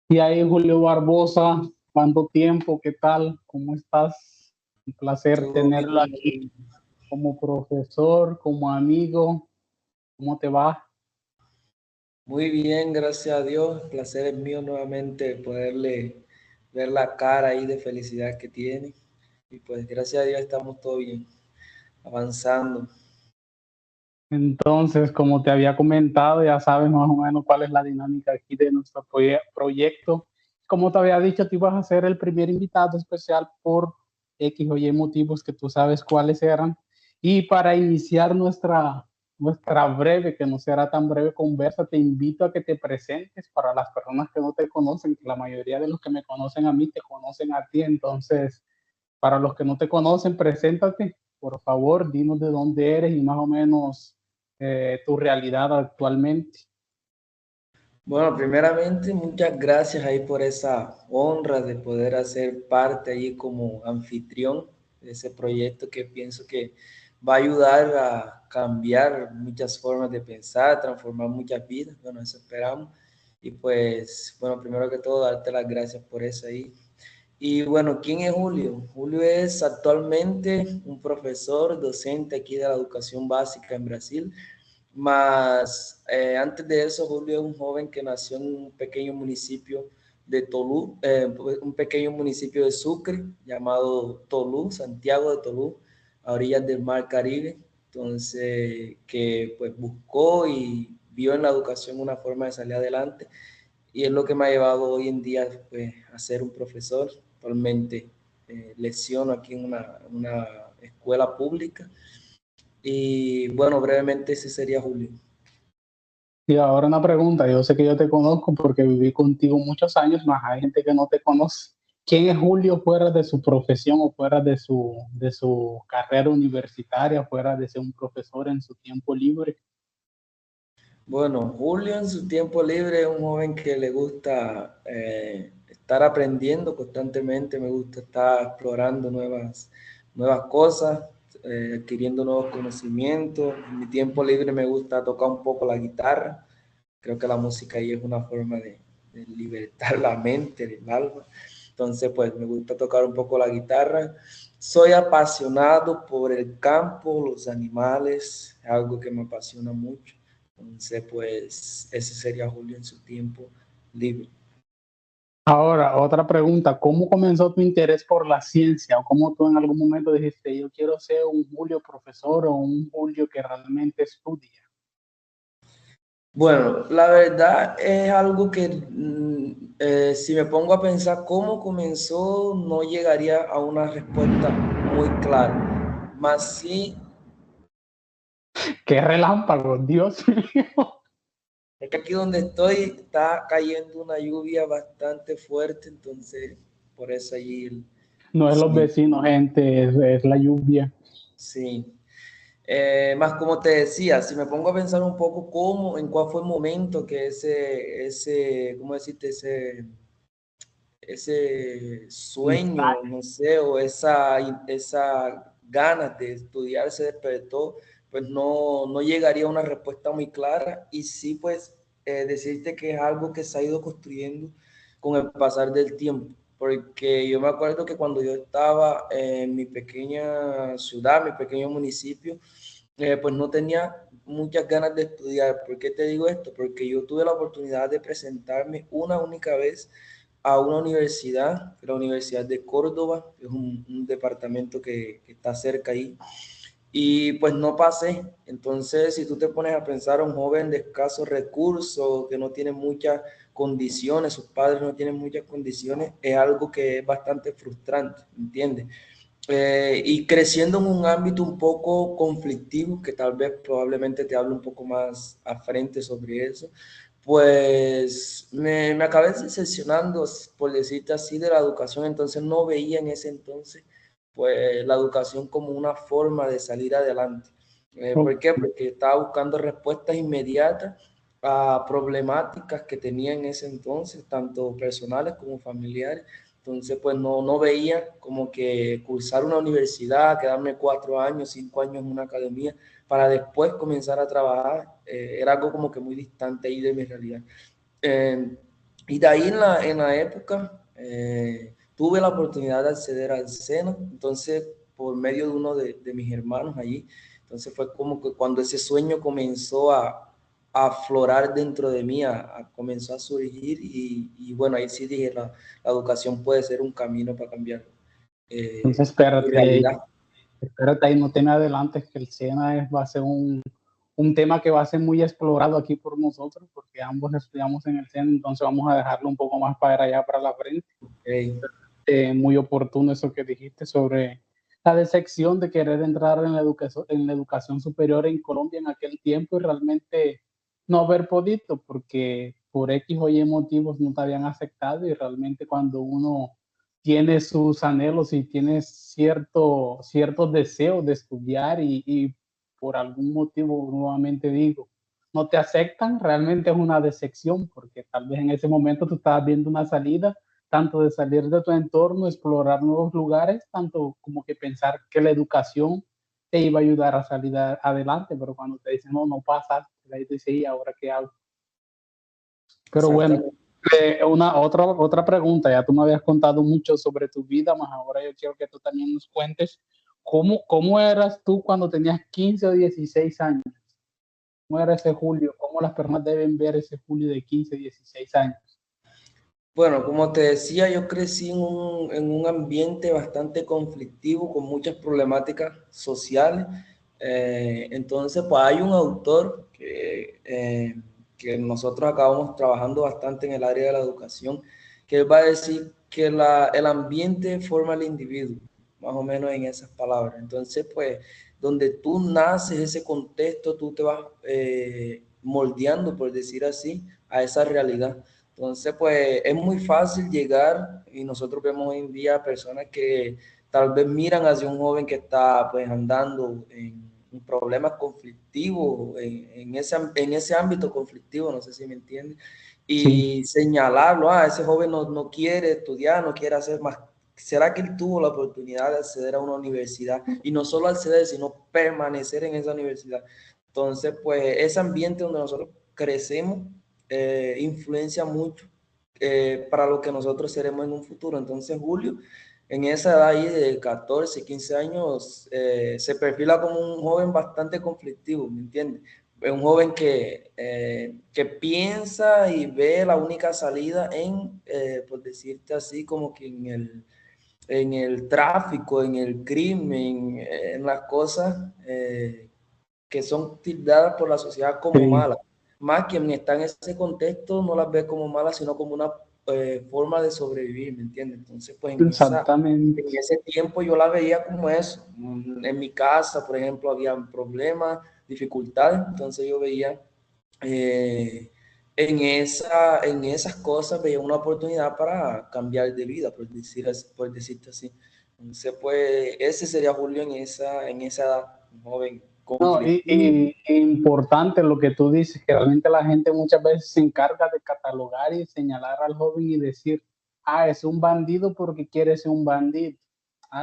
Y ahí Julio Barbosa, ¿cuánto tiempo? ¿Qué tal? ¿Cómo estás? Un placer Todo tenerlo aquí bien. como profesor, como amigo. ¿Cómo te va? Muy bien, gracias a Dios. El placer es mío nuevamente poderle ver la cara ahí de felicidad que tiene. Y pues gracias a Dios estamos todo bien, avanzando. Entonces, como te había comentado, ya sabes más o menos cuál es la dinámica aquí de nuestro proyecto. Como te había dicho, tú ibas a ser el primer invitado especial por X o Y motivos que tú sabes cuáles eran. Y para iniciar nuestra breve, que no será tan breve conversa, te invito a que te presentes para las personas que no te conocen, que la mayoría de los que me conocen a mí te conocen a ti. Entonces, para los que no te conocen, preséntate, por favor, dinos de dónde eres y más o menos tu realidad actualmente. Bueno, primeramente, muchas gracias ahí por esa honra de poder hacer parte ahí como anfitrión de ese proyecto que pienso que va a ayudar a cambiar muchas formas de pensar, transformar muchas vidas. Bueno, eso esperamos. Y pues, bueno, primero que todo, darte las gracias por eso ahí. Y bueno, ¿quién es Julio? Julio es actualmente un profesor docente aquí de la educación básica en Brasil. Más antes de eso, Julio es un joven que nació en un pequeño municipio de Tolú, un pequeño municipio de Sucre llamado Tolú, Santiago de Tolú, a orillas del Mar Caribe. Entonces, que pues buscó y vio en la educación una forma de salir adelante y es lo que me ha llevado hoy en día pues, a ser un profesor. Actualmente lecciono aquí en una escuela pública y bueno, brevemente ese sería Julio. Y ahora una pregunta, yo sé que yo te conozco porque viví contigo muchos años, más hay gente que no te conoce. ¿Quién es Julio fuera de su profesión o fuera de su carrera universitaria, fuera de ser un profesor en su tiempo libre? Bueno, Julio en su tiempo libre es un joven que le gusta estar aprendiendo constantemente, me gusta estar explorando nuevas cosas, adquiriendo nuevos conocimientos. En mi tiempo libre me gusta tocar un poco la guitarra. Creo que la música ahí es una forma de libertar la mente, el alma. Entonces, pues me gusta tocar un poco la guitarra. Soy apasionado por el campo, los animales, algo que me apasiona mucho. Entonces, pues ese sería Julio en su tiempo libre. Ahora, otra pregunta, ¿cómo comenzó tu interés por la ciencia? ¿O cómo tú en algún momento dijiste, yo quiero ser un Julio profesor o un Julio que realmente estudia? Bueno, la verdad es algo que si me pongo a pensar cómo comenzó, no llegaría a una respuesta muy clara. Más sí, ¡Qué relámpago, Dios mío! es que aquí donde estoy está cayendo una lluvia bastante fuerte, entonces por eso allí el No es los sonido. vecinos, gente, es la lluvia. Sí. Más como te decía, si me pongo a pensar un poco en cuál fue el momento que ¿cómo decirte? Ese sueño, Insight. no sé, o esa ganas de estudiar se despertó, pues no llegaría a una respuesta muy clara y sí, pues decirte que es algo que se ha ido construyendo con el pasar del tiempo, porque yo me acuerdo que cuando yo estaba en mi pequeña ciudad, mi pequeño municipio, pues no tenía muchas ganas de estudiar. ¿Por qué te digo esto? Porque yo tuve la oportunidad de presentarme una única vez a una universidad, la Universidad de Córdoba, es un departamento que está cerca ahí, y pues no pasé. Entonces, si tú te pones a pensar a un joven de escasos recursos, que no tiene muchas condiciones, sus padres no tienen muchas condiciones, es algo que es bastante frustrante, ¿entiendes? Y creciendo en un ámbito un poco conflictivo, que tal vez probablemente te hable un poco más a frente sobre eso, pues me acabé decepcionando, por decirte así, de la educación, entonces no veía en ese entonces pues la educación como una forma de salir adelante. ¿Por qué? Porque estaba buscando respuestas inmediatas a problemáticas que tenía en ese entonces, tanto personales como familiares. Entonces, pues no veía como que cursar una universidad, quedarme 4 años, 5 años en una academia para después comenzar a trabajar, era algo como que muy distante ahí de mi realidad. Eh, Y de ahí en la época tuve la oportunidad de acceder al SENA, entonces por medio de uno de mis hermanos allí, entonces fue como que cuando ese sueño comenzó a aflorar dentro de mí, comenzó a surgir y bueno, ahí sí dije, la educación puede ser un camino para cambiar Entonces, mi realidad. espérate ahí, no te me adelantes, que el SENA va a ser un tema que va a ser muy explorado aquí por nosotros, porque ambos estudiamos en el SENA, entonces vamos a dejarlo un poco más para allá, para la frente. Okay. Muy oportuno eso que dijiste sobre la decepción de querer entrar en la educación superior en Colombia en aquel tiempo y realmente no haber podido, porque por X o Y motivos no te habían aceptado y realmente cuando uno tiene sus anhelos y tiene ciertos deseos de estudiar y por algún motivo, nuevamente digo, no te aceptan, realmente es una decepción, porque tal vez en ese momento tú estabas viendo una salida, tanto de salir de tu entorno, explorar nuevos lugares, tanto como que pensar que la educación te iba a ayudar a salir adelante, pero cuando te dicen, no, no pasa, ahí te dice, ¿y ahora qué hago? Pero bueno, Exactamente. otra pregunta, ya tú me habías contado mucho sobre tu vida, más ahora yo quiero que tú también nos cuentes cómo eras tú cuando tenías 15 o 16 años. ¿Cómo era ese Julio? ¿Cómo las personas deben ver ese Julio de 15, 16 años? Bueno, como te decía, yo crecí en un ambiente bastante conflictivo, con muchas problemáticas sociales. Entonces, pues hay un autor que nosotros acabamos trabajando bastante en el área de la educación, que él va a decir que el ambiente forma al individuo, más o menos en esas palabras. Entonces, pues, donde tú naces, ese contexto, tú te vas moldeando, por decir así, a esa realidad. Entonces, pues es muy fácil llegar y nosotros vemos hoy en día personas que tal vez miran hacia un joven que está pues andando en problemas conflictivos, en ese ámbito conflictivo, no sé si me entiendes, Sí, y señalarlo, ese joven no quiere estudiar, no quiere hacer más. ¿Será que él tuvo la oportunidad de acceder a una universidad? Y no solo acceder, sino permanecer en esa universidad. Entonces, pues ese ambiente donde nosotros crecemos influencia mucho para lo que nosotros seremos en un futuro. Entonces, Julio, en esa edad ahí de 14, 15 años, se perfila como un joven bastante conflictivo, ¿me entiendes? Un joven que piensa y ve la única salida por decirte así, como que en el tráfico, en el crimen, en las cosas que son tildadas por la sociedad como sí, malas. Más quien está en ese contexto no las ve como malas, sino como una forma de sobrevivir, ¿me entiendes? Entonces, pues exactamente. en ese tiempo yo la veía como eso. En mi casa, por ejemplo, había problemas, dificultades, entonces yo veía en esas cosas, veía una oportunidad para cambiar de vida, por decirte así. Entonces, pues ese sería Julio en esa edad, un joven No, conflictivo. importante lo que tú dices, que realmente la gente muchas veces se encarga de catalogar y señalar al joven y decir, es un bandido porque quiere ser un bandido,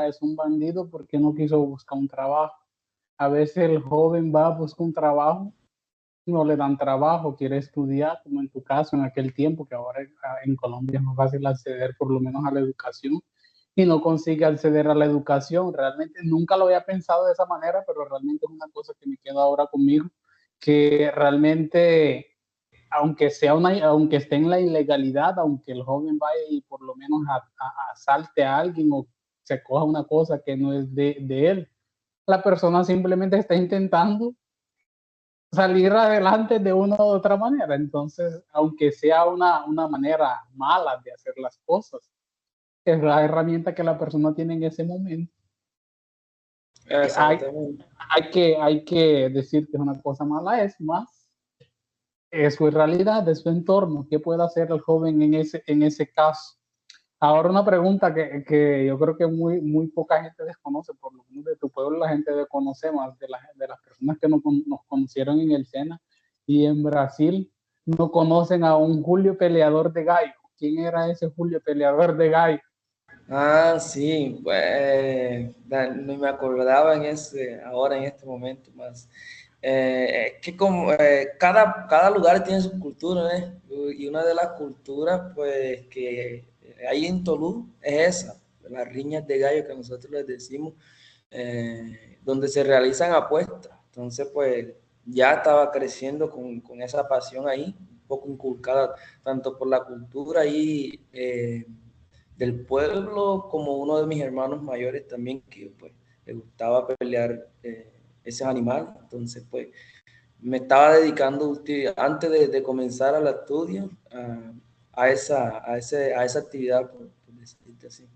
es un bandido porque no quiso buscar un trabajo. A veces el joven va a buscar un trabajo, no le dan trabajo, quiere estudiar, como en tu caso, en aquel tiempo, que ahora en Colombia es más fácil acceder por lo menos a la educación, y no consigue acceder a la educación. Realmente nunca lo había pensado de esa manera, pero realmente es una cosa que me queda ahora conmigo, que realmente, aunque esté en la ilegalidad, aunque el joven vaya y por lo menos asalte a alguien o se coja una cosa que no es de él, la persona simplemente está intentando salir adelante de una u otra manera. Entonces, aunque sea una manera mala de hacer las cosas, es la herramienta que la persona tiene en ese momento. Hay, Exactamente. hay que decir que es una cosa mala, es más, es su realidad, es su entorno. ¿Qué puede hacer el joven en ese caso? Ahora una pregunta que yo creo que muy poca gente desconoce, por lo menos de tu pueblo la gente desconoce más de las personas que nos conocieron en el SENA y en Brasil no conocen a un Julio Peleador de Gallo. ¿Quién era ese Julio Peleador de Gallo? Sí, pues no me acordaba ahora en este momento más. Es que como cada lugar tiene su cultura, ¿eh? Y una de las culturas pues que hay en Tolú es esa, las riñas de gallo que nosotros les decimos, donde se realizan apuestas. Entonces pues ya estaba creciendo con esa pasión ahí, un poco inculcada tanto por la cultura ahí del pueblo como uno de mis hermanos mayores también que pues le gustaba pelear ese animal. Entonces pues me estaba dedicando antes de comenzar al estudio a esa actividad, por decirte así.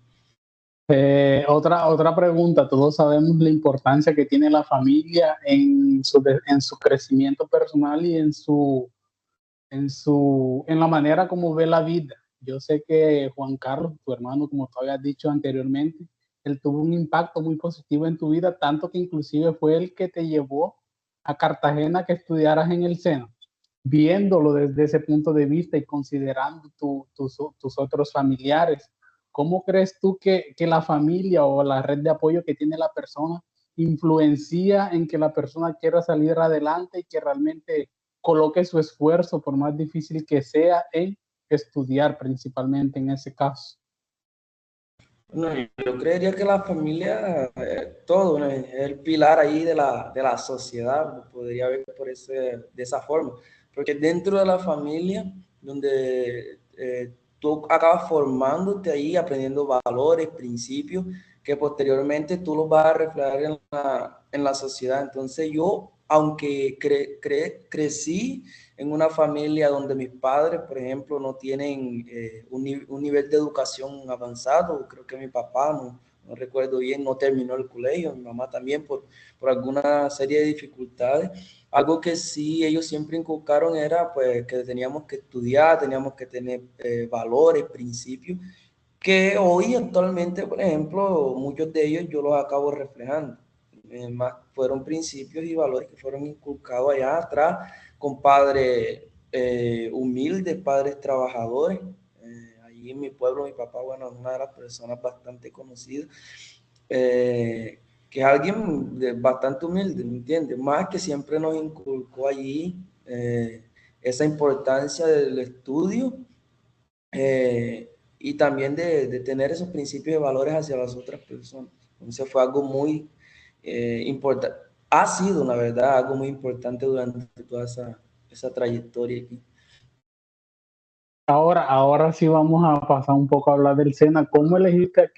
Otra pregunta, todos sabemos la importancia que tiene la familia en su crecimiento personal y en la manera como ve la vida. Yo sé que Juan Carlos, tu hermano, como tú habías dicho anteriormente, él tuvo un impacto muy positivo en tu vida, tanto que inclusive fue el que te llevó a Cartagena que estudiaras en el SENA. Viéndolo desde ese punto de vista y considerando tus otros familiares, ¿cómo crees tú que la familia o la red de apoyo que tiene la persona influencia en que la persona quiera salir adelante y que realmente coloque su esfuerzo, por más difícil que sea, en estudiar principalmente en ese caso? No, yo creería que la familia, todo, ¿no? Es el pilar ahí de la sociedad, lo podría ver de esa forma. Porque dentro de la familia, donde tú acabas formándote ahí, aprendiendo valores, principios, que posteriormente tú los vas a reflejar en la sociedad. Entonces yo, aunque crecí en una familia donde mis padres, por ejemplo, no tienen un nivel de educación avanzado. Creo que mi papá, no recuerdo bien, no terminó el colegio, mi mamá también por alguna serie de dificultades. Algo que sí ellos siempre inculcaron era pues que teníamos que estudiar, teníamos que tener valores, principios, que hoy actualmente, por ejemplo, muchos de ellos yo los acabo reflejando. Más fueron principios y valores que fueron inculcados allá atrás con padres humildes, padres trabajadores. Allí en mi pueblo, mi papá, bueno, es una de las personas bastante conocidas, que es alguien bastante humilde, ¿me entiendes? Más que siempre nos inculcó allí esa importancia del estudio, y también de tener esos principios y valores hacia las otras personas. Entonces fue algo muy importante, ha sido, la verdad, algo muy importante durante toda esa trayectoria aquí. Ahora sí vamos a pasar un poco a hablar del SENA. ¿Cómo elegiste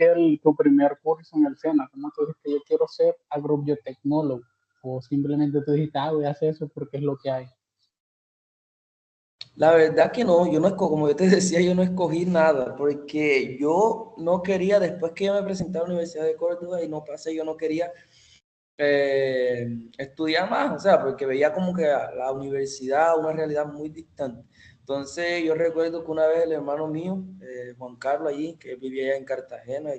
tu primer curso en el SENA? ¿Cómo tú dijiste, yo quiero ser agrobiotecnólogo? ¿O simplemente tú dijiste, voy a hacer eso porque es lo que hay? La verdad que no, yo no escogí, como yo te decía, yo no escogí nada, porque yo no quería, después que yo me presenté a la Universidad de Córdoba y no pasé, yo no quería estudiar más, o sea, porque veía como que la universidad, una realidad muy distante. Entonces yo recuerdo que una vez el hermano mío, Juan Carlos allí, que vivía allá en Cartagena,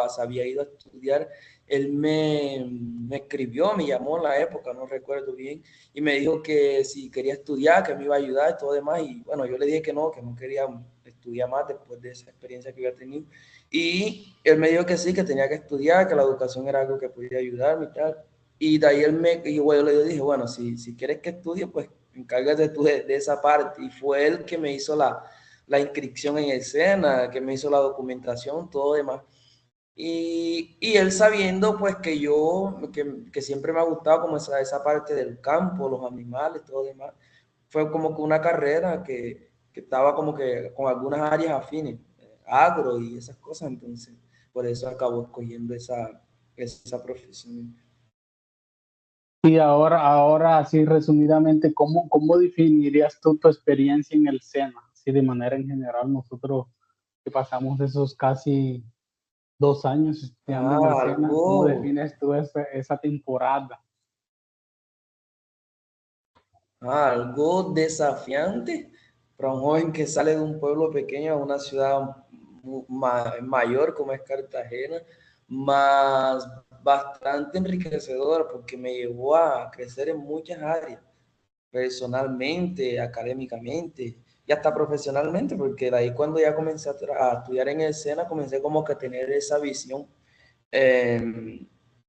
se había ido a estudiar, él me escribió, me llamó en la época, no recuerdo bien, y me dijo que si quería estudiar, que me iba a ayudar y todo demás, y bueno, yo le dije que no quería estudiar más después de esa experiencia que había tenido, y él me dijo que sí, que tenía que estudiar, que la educación era algo que podía ayudarme y tal. Y de ahí y bueno, yo le dije, bueno, si quieres que estudie, pues encárgate tú de esa parte. Y fue él que me hizo la inscripción en escena, que me hizo la documentación, todo demás. Y él sabiendo pues que siempre me ha gustado como esa parte del campo, los animales, todo demás, fue como que una carrera que estaba como que con algunas áreas afines, agro y esas cosas, entonces por eso acabó escogiendo esa profesión. Y ahora así resumidamente, ¿cómo definirías tú tu experiencia en el SENA? Así de manera en general, nosotros que pasamos esos casi 2 años estudiando en el SENA, ¿cómo Algo, defines tú esa temporada? algo desafiante para un joven que sale de un pueblo pequeño a una ciudad mayor como es Cartagena, más bastante enriquecedora porque me llevó a crecer en muchas áreas, personalmente, académicamente y hasta profesionalmente, porque de ahí cuando ya comencé a estudiar en escena, comencé como que a tener esa visión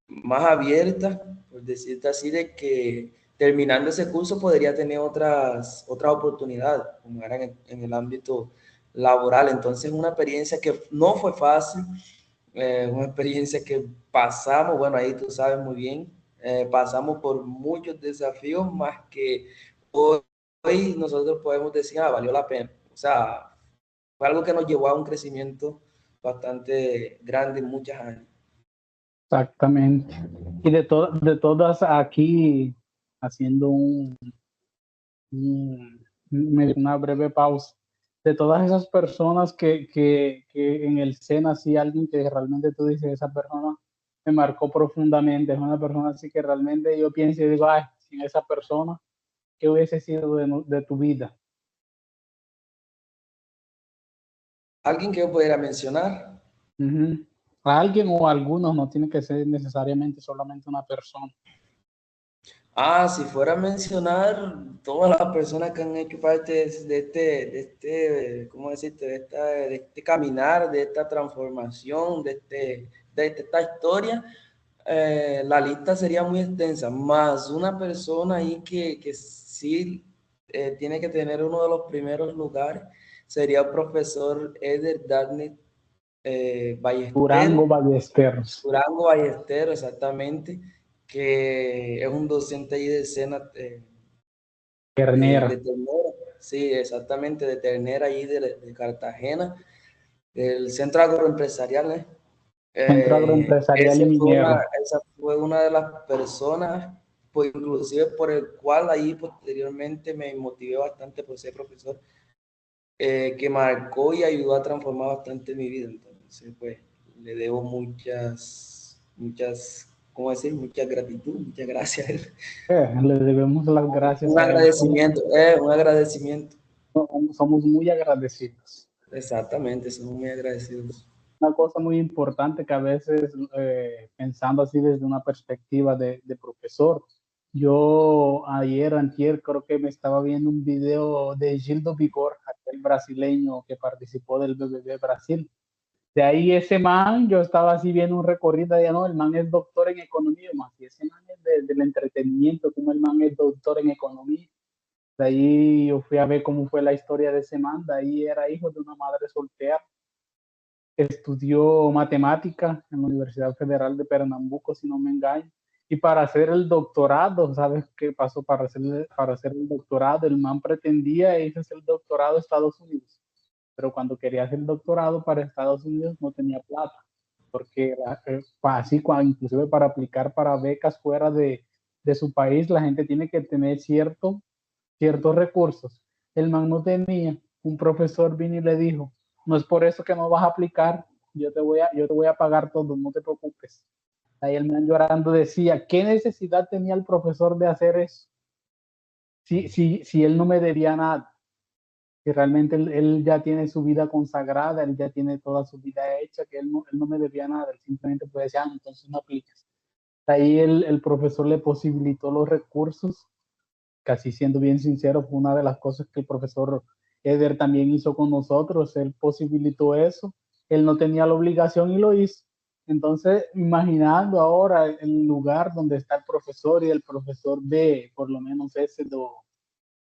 más abierta, por decirte así, de que terminando ese curso podría tener otras oportunidades, como eran en el ámbito laboral. Entonces, una experiencia que no fue fácil, una experiencia que pasamos, bueno, ahí tú sabes muy bien, pasamos por muchos desafíos, más que hoy nosotros podemos decir, ah, valió la pena. O sea, fue algo que nos llevó a un crecimiento bastante grande en muchas áreas. Exactamente. Y de todas aquí, haciendo una breve pausa, de todas esas personas que en el SENA, así alguien que realmente tú dices, esa persona me marcó profundamente, es una persona así que realmente yo pienso y digo, ay, sin esa persona, ¿qué hubiese sido de tu vida? Alguien que yo pudiera mencionar. Ujú. A alguien o a algunos, no tiene que ser necesariamente solamente una persona. Ah, si fuera a mencionar todas las personas que han hecho parte ¿cómo decirte? De este caminar, de esta transformación, de esta historia, la lista sería muy extensa, más una persona ahí que sí tiene que tener uno de los primeros lugares, sería el profesor Eder Darnet Durango Ballesteros. Ballesteros, Durango Ballesteros, exactamente, que es un docente ahí de SENA, de Ternera, Ternera, sí, exactamente, de Ternera, ahí de Cartagena, del Centro Agroempresarial, ¿eh? Centro Agroempresarial y Minero. Esa fue una de las personas, pues inclusive por el cual ahí posteriormente me motivé bastante por ser profesor, que marcó y ayudó a transformar bastante mi vida. Entonces, pues, le debo muchas, ¿cómo decir? Mucha gratitud, muchas gracias a él. Le debemos las gracias Un a él. agradecimiento, un agradecimiento. Somos muy agradecidos. Exactamente, somos muy agradecidos. Una cosa muy importante que a veces, pensando así desde una perspectiva de profesor, yo ayer, antier, creo que me estaba viendo un video de Gildo Vigor, aquel brasileño que participó del BBB Brasil. De ahí ese man, yo estaba así viendo un recorrido, ya no, el man es doctor en economía, más, y ese man es del entretenimiento, como el man es doctor en economía. De ahí yo fui a ver cómo fue la historia de ese man, de ahí era hijo de una madre soltera, estudió matemática en la Universidad Federal de Pernambuco, si no me engaño, y para hacer el doctorado, ¿sabes qué pasó? Para hacer el doctorado, el man pretendía irse a hacer el doctorado a Estados Unidos, pero cuando quería hacer el doctorado para Estados Unidos no tenía plata, porque así, inclusive para aplicar para becas fuera de su país, la gente tiene que tener ciertos recursos. El man no tenía. Un profesor vino y le dijo, no es por eso que no vas a aplicar, yo te voy a pagar todo, no te preocupes. Ahí el man llorando decía, ¿qué necesidad tenía el profesor de hacer eso? Si él no me debía nada, que realmente él ya tiene su vida consagrada, él ya tiene toda su vida hecha, que él no me debía nada, él simplemente puede decir, ah, entonces no aplicas. Ahí el profesor le posibilitó los recursos, casi siendo bien sincero, fue una de las cosas que el profesor Eder también hizo con nosotros, él posibilitó eso, él no tenía la obligación y lo hizo. Entonces, imaginando ahora el lugar donde está el profesor y el profesor ve, por lo menos ese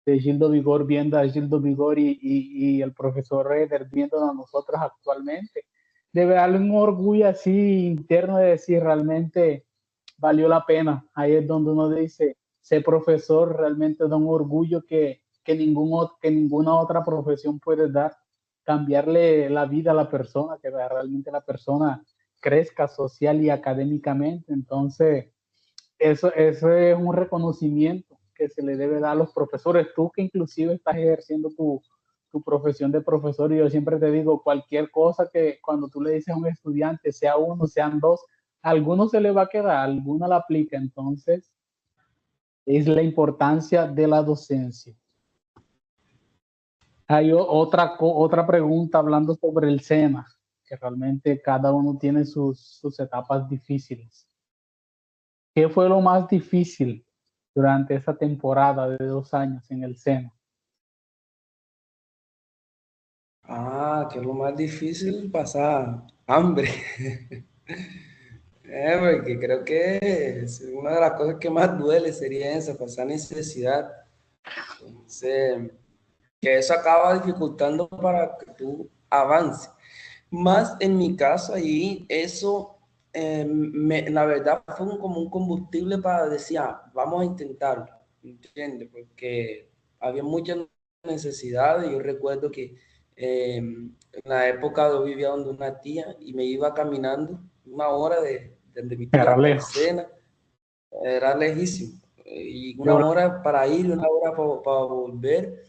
de Gildo Vigor, viendo a Gildo Vigor y el profesor Eder viendo a nosotros actualmente, debe darle un orgullo así interno de decir realmente valió la pena. Ahí es donde uno dice, ser profesor realmente da un orgullo que ninguna otra profesión puede dar. Cambiarle la vida a la persona, que realmente la persona crezca social y académicamente. Entonces, eso es un reconocimiento que se le debe dar a los profesores. Tú que inclusive estás ejerciendo tu profesión de profesor, y yo siempre te digo, cualquier cosa que cuando tú le dices a un estudiante, sea uno, sean dos, a alguno se le va a quedar, alguna la aplica. Entonces, es la importancia de la docencia. Hay otra pregunta hablando sobre el SENA, que realmente cada uno tiene sus etapas difíciles. ¿Qué fue lo más difícil durante esa temporada de 2 años en el SENA? Ah, que es lo más difícil, pasar hambre. Porque creo que una de las cosas que más duele sería esa, pasar necesidad. Entonces, que eso acaba dificultando para que tú avances. Más en mi caso, ahí eso, la verdad, fue como un combustible para decir, "Ah, vamos a intentarlo", ¿entiendes? Porque había muchas necesidades. Yo recuerdo que en la época yo vivía donde una tía y me iba caminando 1 hora de mi tía Era hasta el lejos. Sena, era lejísimo. Y Yo, 1 hora para ir y 1 hora para volver.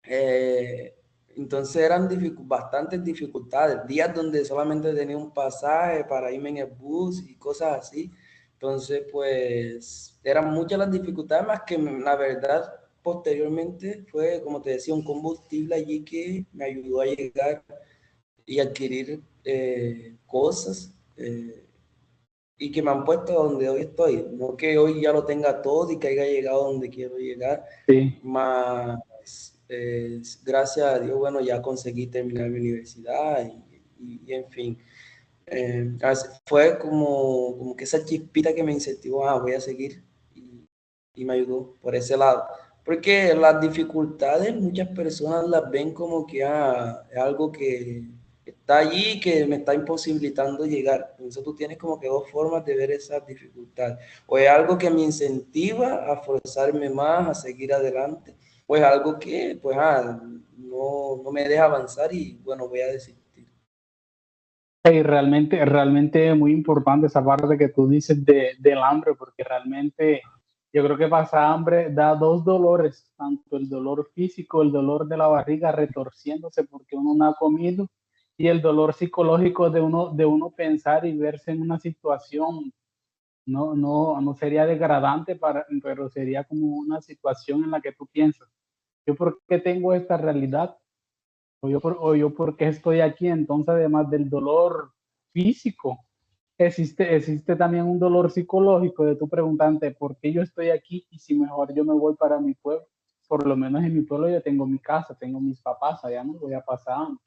Eh, entonces eran bastantes dificultades, días donde solamente tenía un pasaje para irme en el bus y cosas así. Entonces, pues eran muchas las dificultades, más que la verdad, posteriormente fue, como te decía, un combustible allí que me ayudó a llegar y adquirir cosas y que me han puesto donde hoy estoy. No que hoy ya lo tenga todo y que haya llegado donde quiero llegar, sí. más gracias a Dios, bueno, ya conseguí terminar mi universidad y en fin. Fue como que esa chispita que me incentivó, voy a seguir y me ayudó por ese lado. Porque las dificultades muchas personas las ven como que es algo que está allí, que me está imposibilitando llegar. Entonces tú tienes como que dos formas de ver esas dificultades. O es algo que me incentiva a forzarme más, a seguir adelante, o es algo que pues no me deja avanzar y bueno, voy a desistir. Y realmente muy importante esa parte que tú dices del hambre, porque realmente yo creo que pasar hambre da dos dolores, tanto el dolor físico, el dolor de la barriga retorciéndose porque uno no ha comido, y el dolor psicológico de uno pensar y verse en una situación, no sería degradante, pero sería como una situación en la que tú piensas, ¿yo por qué tengo esta realidad? O yo por qué estoy aquí. Entonces, además del dolor físico, existe también un dolor psicológico de tu preguntante, ¿por qué yo estoy aquí? Y si mejor yo me voy para mi pueblo, por lo menos en mi pueblo yo tengo mi casa, tengo mis papás, allá no voy a pasar hambre.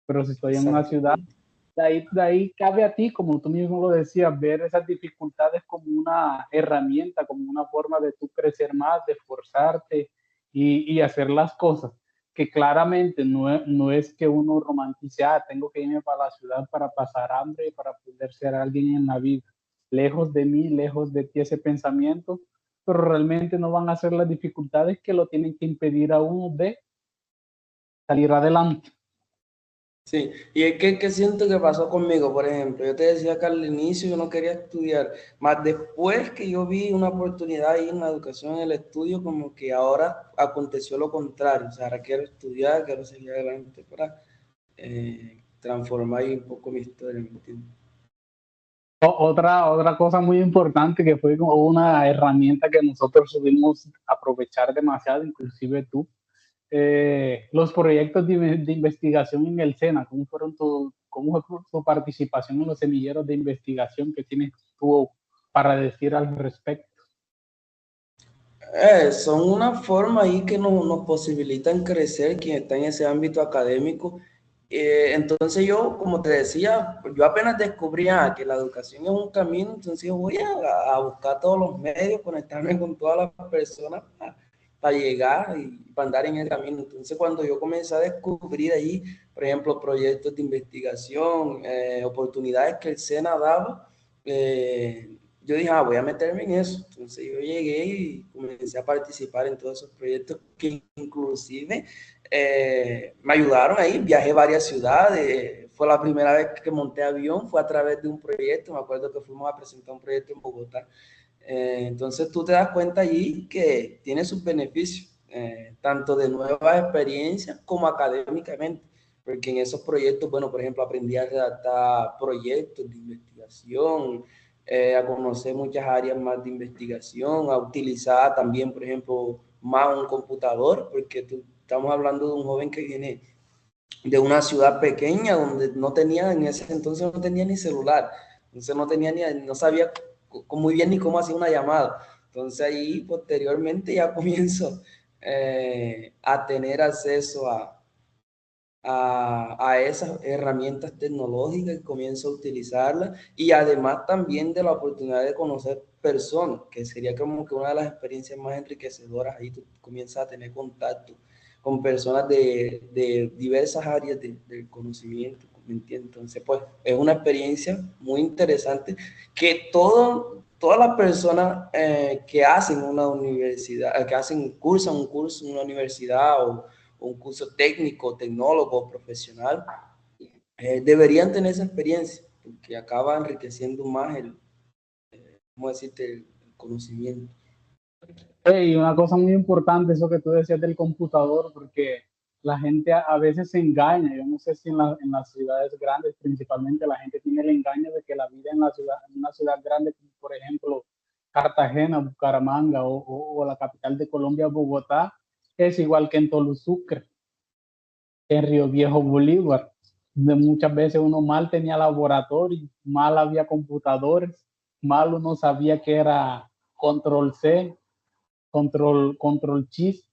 Pero si estoy en una ciudad, Exactamente. de ahí cabe a ti, como tú mismo lo decías, ver esas dificultades como una herramienta, como una forma de tú crecer más, de esforzarte y hacer las cosas, que claramente no es que uno romantice, tengo que irme para la ciudad para pasar hambre, para poder ser alguien en la vida. Lejos de mí, lejos de ti ese pensamiento, pero realmente no van a ser las dificultades que lo tienen que impedir a uno de salir adelante. Sí, y es que siento que pasó conmigo, por ejemplo, yo te decía que al inicio yo no quería estudiar, más después que yo vi una oportunidad ahí en la educación, en el estudio, como que ahora aconteció lo contrario, o sea, ahora quiero estudiar, quiero seguir adelante para transformar ahí un poco mi historia, ¿me entiendes? Otra cosa muy importante que fue como una herramienta que nosotros subimos aprovechar demasiado, inclusive tú, los proyectos de investigación en el SENA. ¿Cómo fue tu participación en los semilleros de investigación que tienes tú para decir al respecto? Son una forma ahí que nos posibilitan crecer quien está en ese ámbito académico. Entonces yo, como te decía, yo apenas descubría que la educación es un camino, entonces yo voy a buscar todos los medios, conectarme con todas las personas para llegar y para andar en el camino. Entonces cuando yo comencé a descubrir ahí, por ejemplo, proyectos de investigación, oportunidades que el SENA daba, yo dije, voy a meterme en eso. Entonces yo llegué y comencé a participar en todos esos proyectos que inclusive me ayudaron ahí. Viajé varias ciudades. Fue la primera vez que monté avión, fue a través de un proyecto. Me acuerdo que fuimos a presentar un proyecto en Bogotá. Entonces tú te das cuenta allí que tiene sus beneficios, tanto de nuevas experiencias como académicamente. Porque en esos proyectos, bueno, por ejemplo, aprendí a redactar proyectos de investigación, a conocer muchas áreas más de investigación, a utilizar también, por ejemplo, más un computador, porque estamos hablando de un joven que viene de una ciudad pequeña donde no tenía, en ese entonces no tenía ni celular, entonces no sabía muy bien ni cómo hacer una llamada. Entonces ahí posteriormente ya comienzo a tener acceso a esas herramientas tecnológicas y comienza a utilizarlas, y además también de la oportunidad de conocer personas, que sería como que una de las experiencias más enriquecedoras. Ahí tú comienzas a tener contacto con personas de diversas áreas del conocimiento, ¿me entiendes? Entonces, pues, es una experiencia muy interesante que todas las personas que hacen una universidad, cursan un curso en una universidad o un curso técnico, tecnólogo, profesional, deberían tener esa experiencia, porque acaba enriqueciendo más ¿cómo decirte? El conocimiento. Y una cosa muy importante, eso que tú decías del computador, porque la gente a veces se engaña. Yo no sé si en las ciudades grandes, principalmente, la gente tiene el engaño de que la vida en en una ciudad grande, como por ejemplo Cartagena, Bucaramanga o la capital de Colombia, Bogotá, es igual que en Toluzucre, en Río Viejo, Bolívar, donde muchas veces uno mal tenía laboratorio, mal había computadores, mal uno sabía que era control C, control chis,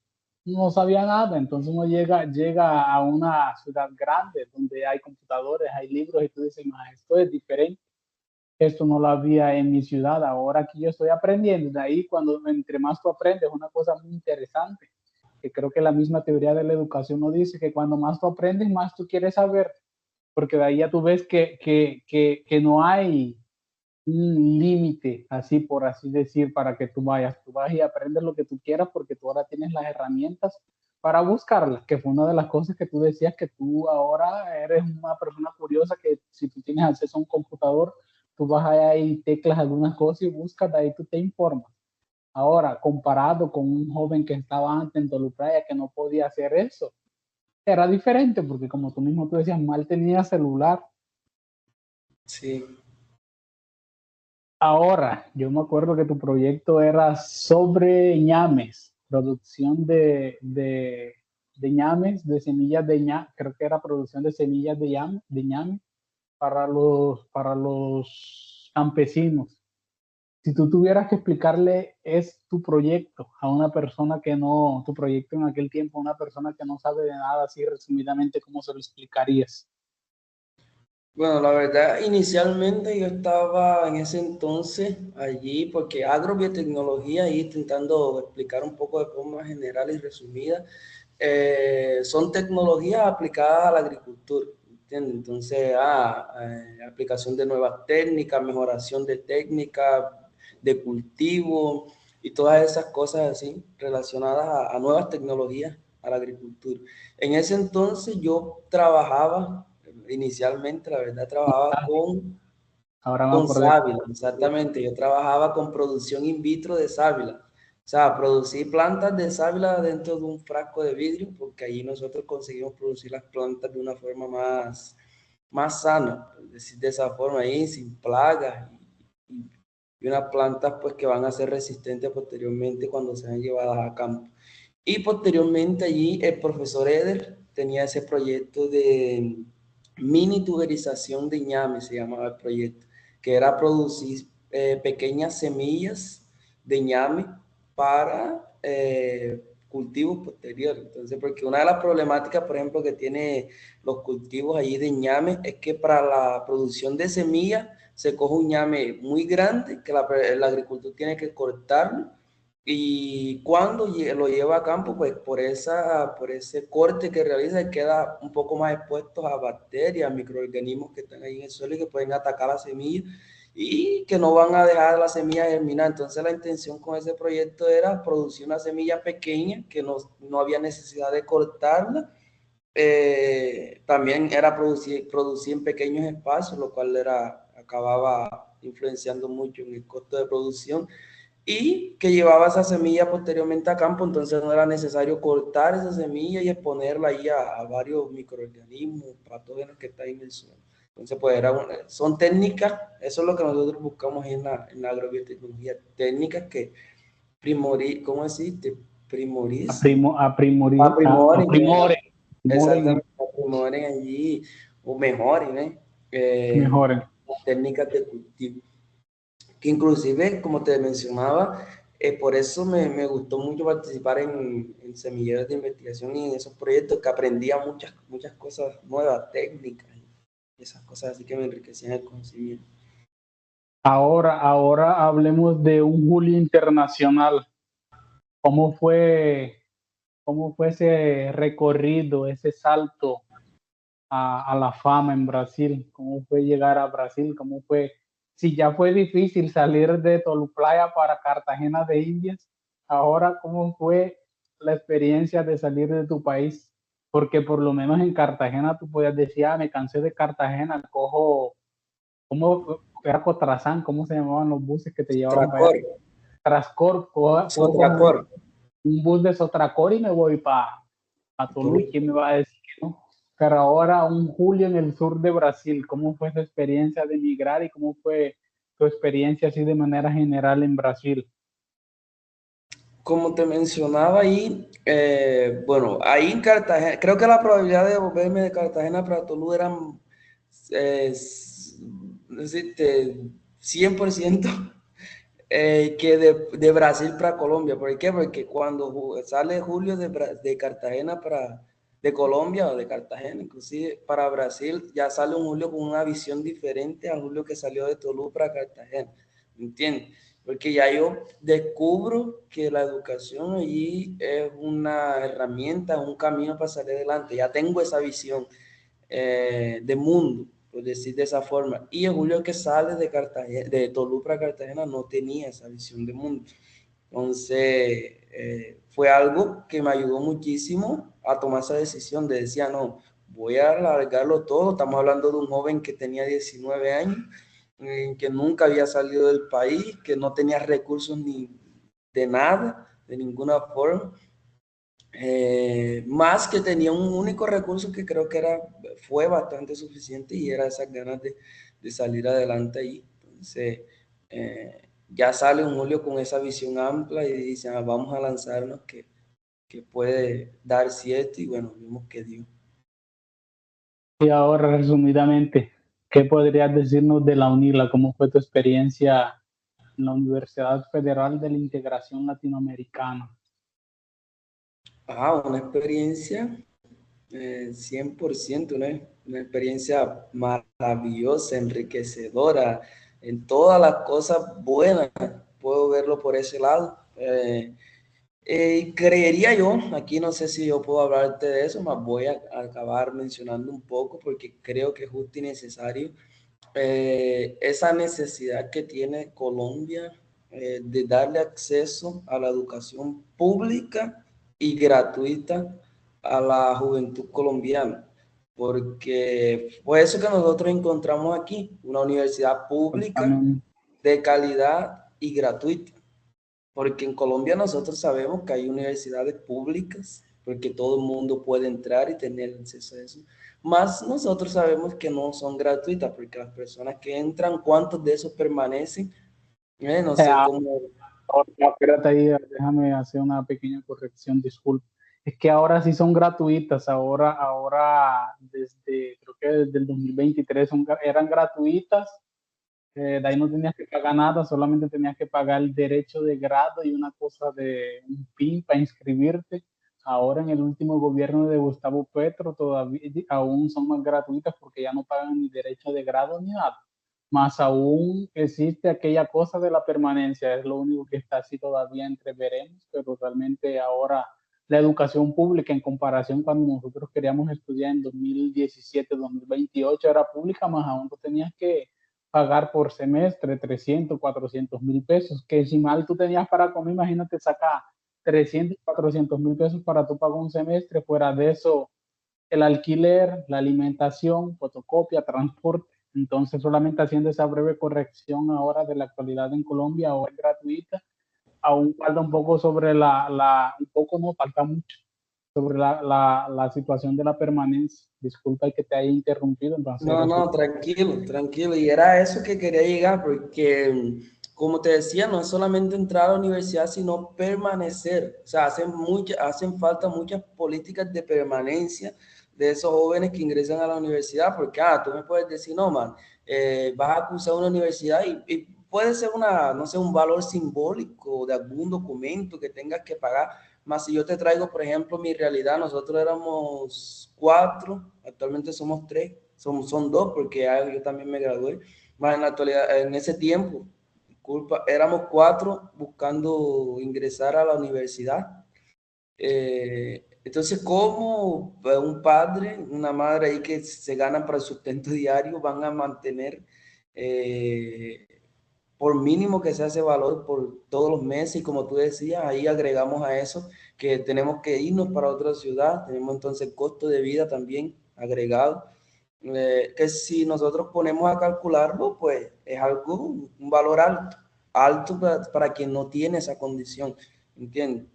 no sabía nada. Entonces uno llega a una ciudad grande donde hay computadores, hay libros y tú dices, esto es diferente, esto no lo había en mi ciudad, ahora aquí yo estoy aprendiendo. De ahí cuando entre más tú aprendes, una cosa muy interesante, que creo que la misma teoría de la educación nos dice que cuando más tú aprendes, más tú quieres saber, porque de ahí ya tú ves que no hay un límite, así por así decir, para que tú vas y aprendes lo que tú quieras porque tú ahora tienes las herramientas para buscarlas, que fue una de las cosas que tú decías, que tú ahora eres una persona curiosa, que si tú tienes acceso a un computador, tú vas allá y teclas algunas cosas y buscas, de ahí tú te informas. Ahora, comparado con un joven que estaba antes en Toluplaya que no podía hacer eso, era diferente porque como tú decías, mal tenía celular. Sí. Ahora, yo me acuerdo que tu proyecto era sobre ñames, producción de ñames, de semillas de ñame, creo que era producción de semillas de ñame para los campesinos. Si tú tuvieras que explicarle es tu proyecto a una persona que no, tu proyecto en aquel tiempo, a una persona que no sabe de nada, así resumidamente, ¿cómo se lo explicarías? Bueno, la verdad, inicialmente yo estaba en ese entonces allí porque agrobiotecnología, y intentando explicar un poco de forma general y resumida, son tecnologías aplicadas a la agricultura, ¿entiendes? Entonces, aplicación de nuevas técnicas, mejoración de técnicas, de cultivo y todas esas cosas así relacionadas a nuevas tecnologías a la agricultura. En ese entonces yo trabajaba, inicialmente, la verdad, trabajaba Ahora me con acordé. sábila, exactamente. Yo trabajaba con producción in vitro de sábila. O sea, producir plantas de sábila dentro de un frasco de vidrio, porque allí nosotros conseguimos producir las plantas de una forma más sana, es decir, de esa forma ahí, sin plagas y, y unas plantas pues que van a ser resistentes posteriormente cuando sean llevadas a campo. Y posteriormente allí el profesor Eder tenía ese proyecto de mini tuberización de ñame, se llamaba el proyecto, que era producir pequeñas semillas de ñame para cultivos posteriores. Entonces, porque una de las problemáticas, por ejemplo, que tiene los cultivos allí de ñame es que para la producción de semillas se coge un ñame muy grande que el agricultor tiene que cortarlo, y cuando lo lleva a campo, pues por ese corte que realiza, queda un poco más expuesto a bacterias, microorganismos que están ahí en el suelo y que pueden atacar la semilla y que no van a dejar la semilla germinar. Entonces la intención con ese proyecto era producir una semilla pequeña que no había necesidad de cortarla. También era producir en pequeños espacios, lo cual acababa influenciando mucho en el costo de producción, y que llevaba esa semilla posteriormente a campo. Entonces no era necesario cortar esa semilla y exponerla ahí a varios microorganismos, patógenos que están en el suelo. Entonces, pues son técnicas, eso es lo que nosotros buscamos en la agrobiotecnología, técnicas que ¿cómo deciste? Aprimoren, Aprimoren, exactamente, aprimoren allí o mejoren, mejoren. las técnicas de cultivo, que inclusive, como te mencionaba, Por eso me gustó mucho participar en semilleros de investigación y en esos proyectos que aprendía muchas cosas nuevas, técnicas, y esas cosas así que me enriquecían el conocimiento. Ahora hablemos de un Julio internacional. ¿Cómo fue, cómo fue ese recorrido, ese salto a la fama en Brasil? ¿Cómo fue llegar a Brasil? ¿Cómo fue? Si ya fue difícil salir de Toluplaya para Cartagena de Indias, ahora ¿cómo fue la experiencia de salir de tu país? Porque por lo menos en Cartagena tú podías decir, me cansé de Cartagena, cojo, ¿cómo era Cotrazán? ¿Cómo se llamaban los buses que te llevaban para allá? Tracor, Trascor, cojo Sotracor. un bus de Sotracor y me voy para Toluca. ¿Quién me va a decir que no? Pero ahora un Julio en el sur de Brasil, ¿cómo fue esa experiencia de emigrar y cómo fue tu experiencia así de manera general en Brasil? Como te mencionaba ahí, bueno, ahí en Cartagena, creo que la probabilidad de volverme de Cartagena para Tolú eran, decirte, 100% que de Brasil para Colombia. ¿Por qué? Porque cuando sale Julio de Cartagena de Colombia o de Cartagena, inclusive para Brasil, ya sale un Julio con una visión diferente al Julio que salió de Tolú para Cartagena. ¿Me entiendes? Porque ya yo descubro que la educación allí es una herramienta, un camino para salir adelante. Ya tengo esa visión de mundo, por decir de esa forma. Y el Julio que sale de Cartagena, de Toluca a Cartagena, no tenía esa visión de mundo. Entonces, fue algo que me ayudó muchísimo a tomar esa decisión de decir, no, voy a alargarlo todo. Estamos hablando de un joven que tenía 19 años, que nunca había salido del país, que no tenía recursos ni de nada, de ninguna forma. Más que tenía un único recurso que creo que fue bastante suficiente y era esas ganas de salir adelante ahí. Entonces, ya sale un Julio con esa visión amplia y dice, vamos a lanzarnos que puede dar cierto y bueno, vimos que dio. Y ahora, resumidamente, ¿qué podrías decirnos de la UNILA? ¿Cómo fue tu experiencia en la Universidad Federal de la Integración Latinoamericana? Una experiencia 100%, una experiencia maravillosa, enriquecedora, en todas las cosas buenas, puedo verlo por ese lado. Creería yo, aquí no sé si yo puedo hablarte de eso, más voy a acabar mencionando un poco porque creo que es justo y necesario esa necesidad que tiene Colombia de darle acceso a la educación pública y gratuita a la juventud colombiana, porque fue eso que nosotros encontramos aquí, una universidad pública También, de calidad y gratuita, porque en Colombia nosotros sabemos que hay universidades públicas, porque todo el mundo puede entrar y tener acceso a eso. Más nosotros sabemos que no son gratuitas, porque las personas que entran, ¿cuántos de esos permanecen? No sé ah, cómo. espérate ahí, déjame hacer una pequeña corrección, disculpa. Es que ahora sí son gratuitas, ahora desde, creo que desde el 2023 eran gratuitas, de ahí no tenías que pagar nada, solamente tenías que pagar el derecho de grado y una cosa de un PIN para inscribirte. Ahora en el último gobierno de Gustavo Petro todavía aún son más gratuitas porque ya no pagan ni derecho de grado ni nada. Más aún existe aquella cosa de la permanencia, es lo único que está así todavía entre veremos, pero realmente ahora la educación pública en comparación cuando nosotros queríamos estudiar en 2017, 2028 era pública, más aún no tenías que pagar por semestre 300, 400 mil pesos, que si mal tú tenías para comer, imagínate sacar 300, 400 mil pesos para tú pagar un semestre, fuera de eso el alquiler, la alimentación, fotocopia, transporte. Entonces, solamente haciendo esa breve corrección ahora de la actualidad en Colombia, ahora es gratuita, aún falta un poco sobre un poco no, falta mucho sobre la situación de la permanencia. Disculpa que te haya interrumpido, entonces No, no, tranquilo, tranquilo. Y era eso que quería llegar, porque como te decía, no es solamente entrar a la universidad, sino permanecer. O sea, hacen falta muchas políticas de permanencia de esos jóvenes que ingresan a la universidad, porque, tú me puedes decir, no, man, vas a cursar una universidad y puede ser una, no sé, un valor simbólico de algún documento que tengas que pagar. Más si yo te traigo, por ejemplo, mi realidad, nosotros éramos 4, actualmente somos 3, son 2 porque yo también me gradué, más en la actualidad, en ese tiempo, disculpa, éramos 4 buscando ingresar a la universidad. Entonces, ¿cómo un padre, una madre ahí que se ganan para el sustento diario van a mantener eh, por mínimo que sea ese valor por todos los meses? Y como tú decías, ahí agregamos a eso que tenemos que irnos para otra ciudad, tenemos entonces costo de vida también agregado, que si nosotros ponemos a calcularlo, pues es algo, un valor alto, alto para quien no tiene esa condición, ¿entiendes?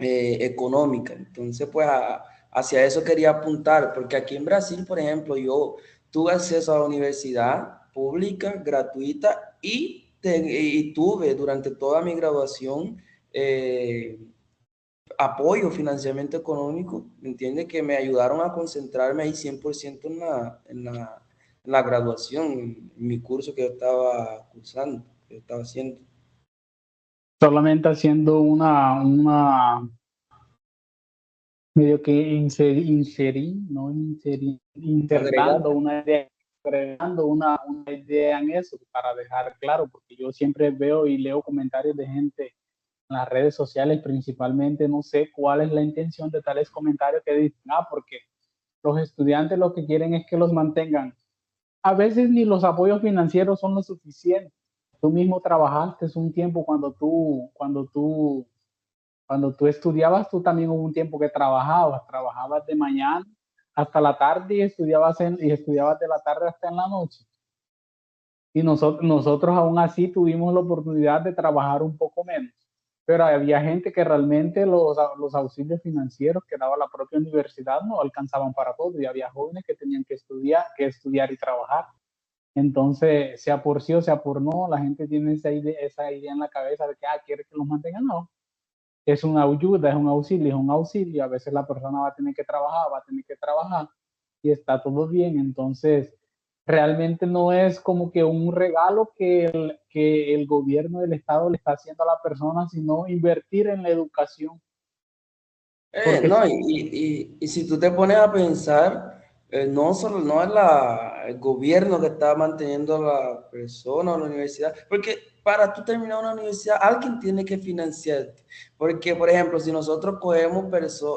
Económica. Entonces, pues hacia eso quería apuntar, porque aquí en Brasil, por ejemplo, yo tuve acceso a la universidad pública, gratuita, y tuve durante toda mi graduación apoyo, financiamiento económico, ¿me entiendes? Que me ayudaron a concentrarme ahí 100% en la graduación, en mi curso que yo estaba cursando, que yo estaba haciendo. Solamente haciendo medio que insertando Agregando. una idea, agregando una idea en eso para dejar claro, porque yo siempre veo y leo comentarios de gente en las redes sociales principalmente, no sé cuál es la intención de tales comentarios que dicen, porque los estudiantes lo que quieren es que los mantengan. A veces ni los apoyos financieros son lo suficiente. Tú mismo trabajaste un tiempo cuando tú estudiabas, tú también hubo un tiempo que trabajabas de mañana hasta la tarde y estudiabas de la tarde hasta en la noche. Y nosotros aún así tuvimos la oportunidad de trabajar un poco menos. Pero había gente que realmente los auxilios financieros que daba la propia universidad no alcanzaban para todo y había jóvenes que tenían que estudiar y trabajar. Entonces, sea por sí o sea por no, la gente tiene esa idea en la cabeza de que quiere que los mantengan. No, es una ayuda, es un auxilio. A veces la persona va a tener que trabajar y está todo bien. Entonces, realmente no es como que un regalo que el gobierno del Estado le está haciendo a la persona, sino invertir en la educación. Porque No, y si tú te pones a pensar, no solo no es el gobierno que está manteniendo a la persona o la universidad, porque para tú terminar una universidad, alguien tiene que financiarte. Porque, por ejemplo, si nosotros cogemos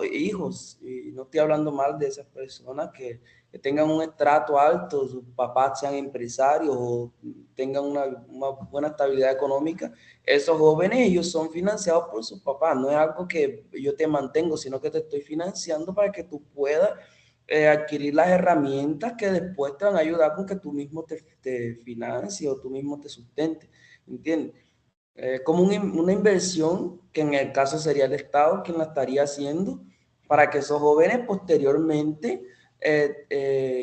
hijos, y no estoy hablando mal de esas personas que tengan un estrato alto, sus papás sean empresarios o tengan una buena estabilidad económica, esos jóvenes, ellos son financiados por sus papás, no es algo que yo te mantengo, sino que te estoy financiando para que tú puedas adquirir las herramientas que después te van a ayudar con que tú mismo te financies o tú mismo te sustentes, ¿entiendes? Como una inversión que en el caso sería el Estado quien la estaría haciendo para que esos jóvenes posteriormente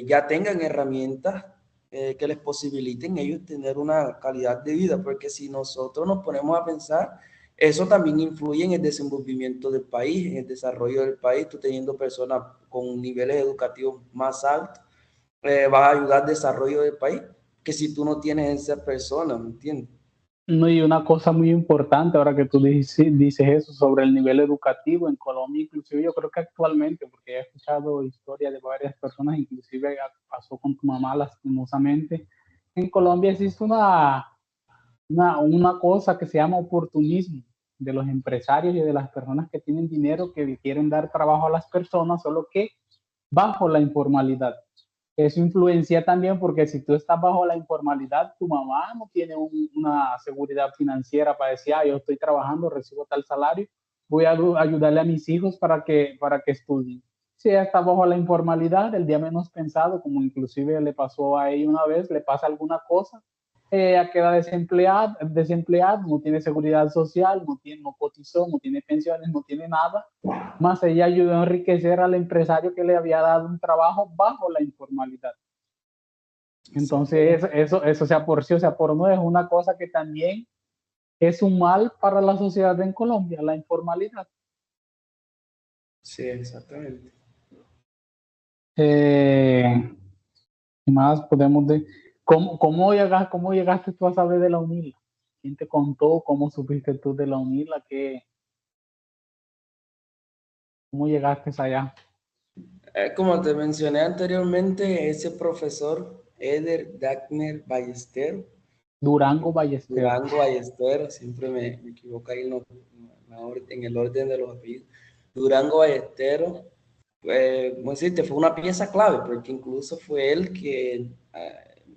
ya tengan herramientas que les posibiliten ellos tener una calidad de vida, porque si nosotros nos ponemos a pensar, eso también influye en el desenvolvimiento del país, en el desarrollo del país. Tú teniendo personas con niveles educativos más altos, vas a ayudar al desarrollo del país, que si tú no tienes esa persona, ¿me entiendes? no, y una cosa muy importante ahora que tú dices eso sobre el nivel educativo en Colombia, inclusive yo creo que actualmente, porque he escuchado historias de varias personas, inclusive pasó con tu mamá lastimosamente, en Colombia existe una cosa que se llama oportunismo de los empresarios y de las personas que tienen dinero que quieren dar trabajo a las personas, solo que bajo la informalidad. Eso influencia también porque si tú estás bajo la informalidad, tu mamá no tiene una seguridad financiera para decir, yo estoy trabajando, recibo tal salario, voy a ayudarle a mis hijos para que estudien. Si ella está bajo la informalidad, el día menos pensado, como inclusive le pasó a ella una vez, le pasa alguna cosa, ella queda desempleada, no tiene seguridad social, no cotizó, no tiene pensiones, no tiene nada, más ella ayudó a enriquecer al empresario que le había dado un trabajo bajo la informalidad. Entonces, eso sea por sí o sea por no, es una cosa que también es un mal para la sociedad en Colombia, la informalidad. Sí, exactamente. ¿Qué más podemos de cómo llegaste tú a saber de la UNILA? ¿Quién te contó? ¿Cómo supiste tú de la UNILA? ¿Cómo llegaste allá? Como te mencioné anteriormente, ese profesor, Eder Dagner Ballester, Durango Ballester. Durango Ballester, siempre me equivoco ahí en el orden de los apellidos. Durango Ballestero, ¿cómo decirte? Fue una pieza clave, porque incluso fue él que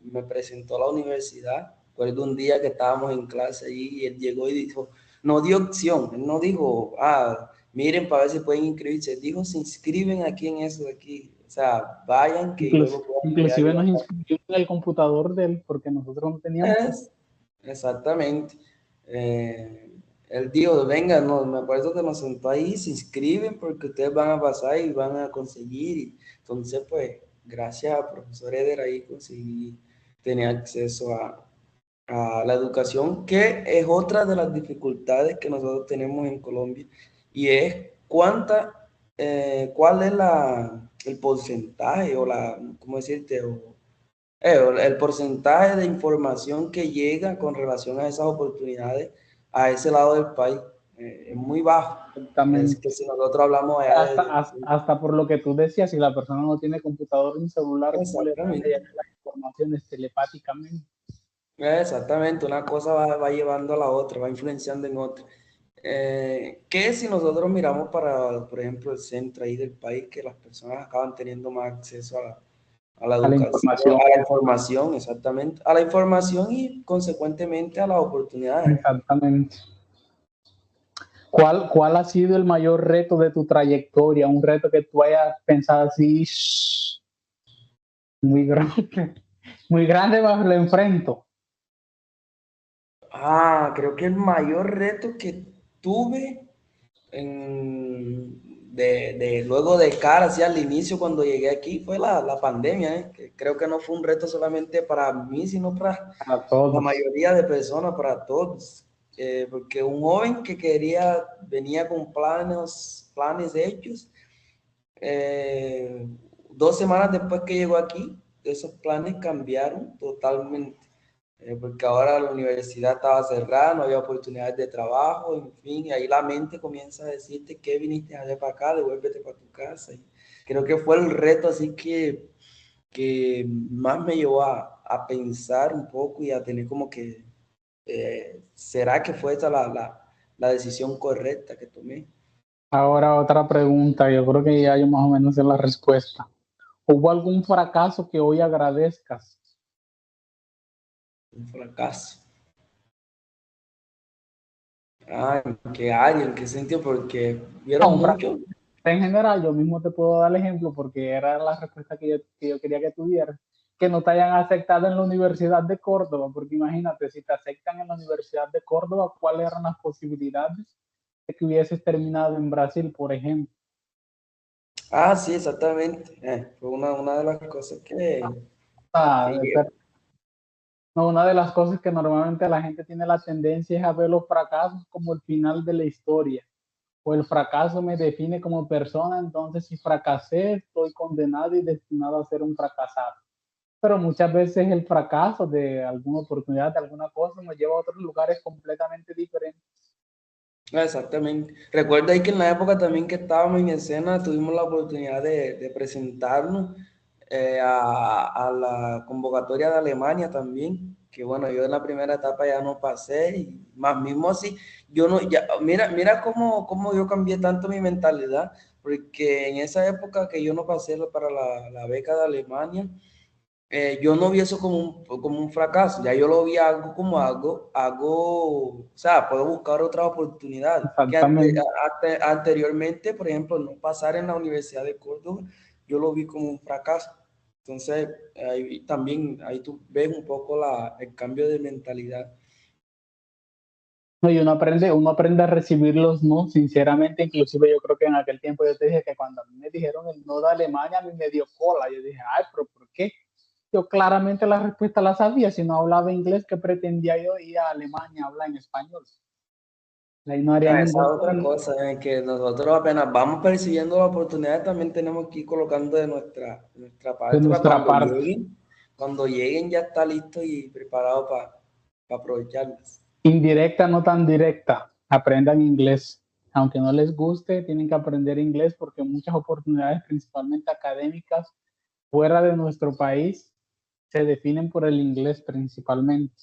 me presentó a la universidad. Recuerdo un día que estábamos en clase ahí y él llegó y dijo, no dio opción, él no dijo, miren para ver si pueden inscribirse, dijo, se inscriben aquí en eso de aquí, o sea, vayan que luego puedan enviar. Inclusive nos inscribimos en el computador de él porque nosotros no teníamos. Exactamente. Él dijo, venga, no, me acuerdo que nos sentó ahí, se inscriben porque ustedes van a pasar y van a conseguir. Y entonces, pues, gracias al profesor Eder ahí conseguí tener acceso a la educación, que es otra de las dificultades que nosotros tenemos en Colombia, y es cuál es el porcentaje o ¿cómo decirte? El porcentaje de información que llega con relación a esas oportunidades a ese lado del país es muy bajo. Es Exactamente. que si nosotros hablamos allá Hasta por lo que tú decías, si la persona no tiene computador ni celular, ¿cómo le van a exactamente, llegar las informaciones telepáticamente? exactamente, una cosa va llevando a la otra, va influenciando en otra. Que si nosotros miramos para, por ejemplo, el centro ahí del país, que las personas acaban teniendo más acceso a la A la educación, información. a la información, exactamente, a la información y consecuentemente a las oportunidades. Exactamente. ¿Cuál ha sido el mayor reto de tu trayectoria? Un reto que tú hayas pensado así, muy grande, muy grande, bajo lo enfrento. Creo que el mayor reto que tuve luego de cara hacia el inicio cuando llegué aquí fue la pandemia, que creo que no fue un reto solamente para mí, sino para A la todos. mayoría de personas, para todos. Porque un joven que venía con planes hechos, 2 semanas después que llegó aquí, esos planes cambiaron totalmente, porque ahora la universidad estaba cerrada, no había oportunidades de trabajo, en fin, y ahí la mente comienza a decirte qué viniste a hacer para acá, devuélvete para tu casa. Y creo que fue el reto así que más me llevó a pensar un poco y a tener como que, ¿será que fue esta la decisión correcta que tomé? Ahora otra pregunta, yo creo que ya yo más o menos sé la respuesta. ¿Hubo algún fracaso que hoy agradezcas? Un fracaso. ¿En qué área? ¿En qué sentido? Porque No, vieron un fracaso mucho. en general, yo mismo te puedo dar el ejemplo porque era la respuesta que yo quería que tuvieras, que no te hayan aceptado en la Universidad de Córdoba, porque imagínate, si te aceptan en la Universidad de Córdoba, ¿cuáles eran las posibilidades de que hubieses terminado en Brasil, por ejemplo? Sí, exactamente. Fue una de las cosas que Pero no, una de las cosas que normalmente la gente tiene la tendencia es a ver los fracasos como el final de la historia, o el fracaso me define como persona, entonces si fracasé, estoy condenado y destinado a ser un fracasado. Pero muchas veces el fracaso de alguna oportunidad, de alguna cosa, nos lleva a otros lugares completamente diferentes. Exactamente. Recuerda ahí que en la época también que estábamos en escena tuvimos la oportunidad de presentarnos a la convocatoria de Alemania también, que bueno, yo en la primera etapa ya no pasé y más mismo así, yo no, ya, mira cómo yo cambié tanto mi mentalidad, porque en esa época que yo no pasé para la beca de Alemania, yo no vi eso como un fracaso, ya yo lo vi algo como o sea, puedo buscar otra oportunidad, que Exactamente. anteriormente, por ejemplo, no pasar en la Universidad de Córdoba, yo lo vi como un fracaso. Entonces, ahí tú ves un poco el cambio de mentalidad. No, y uno aprende a recibir los no, sinceramente, inclusive yo creo que en aquel tiempo yo te dije que cuando a mí me dijeron el no de Alemania, a mí me dio cola, yo dije, ay, pero ¿por qué? Yo claramente la respuesta la sabía, si no hablaba inglés, ¿qué pretendía yo ir a Alemania a hablar en español? Ahí no haría Esa es ningún otra sentido. cosa, que nosotros apenas vamos percibiendo la oportunidad, también tenemos que ir colocando de nuestra De parte para nuestra parte. cuando lleguen ya está listo y preparado para aprovecharlas. Indirecta, no tan directa. Aprendan inglés. Aunque no les guste, tienen que aprender inglés porque muchas oportunidades, principalmente académicas, fuera de nuestro país, se definen por el inglés principalmente.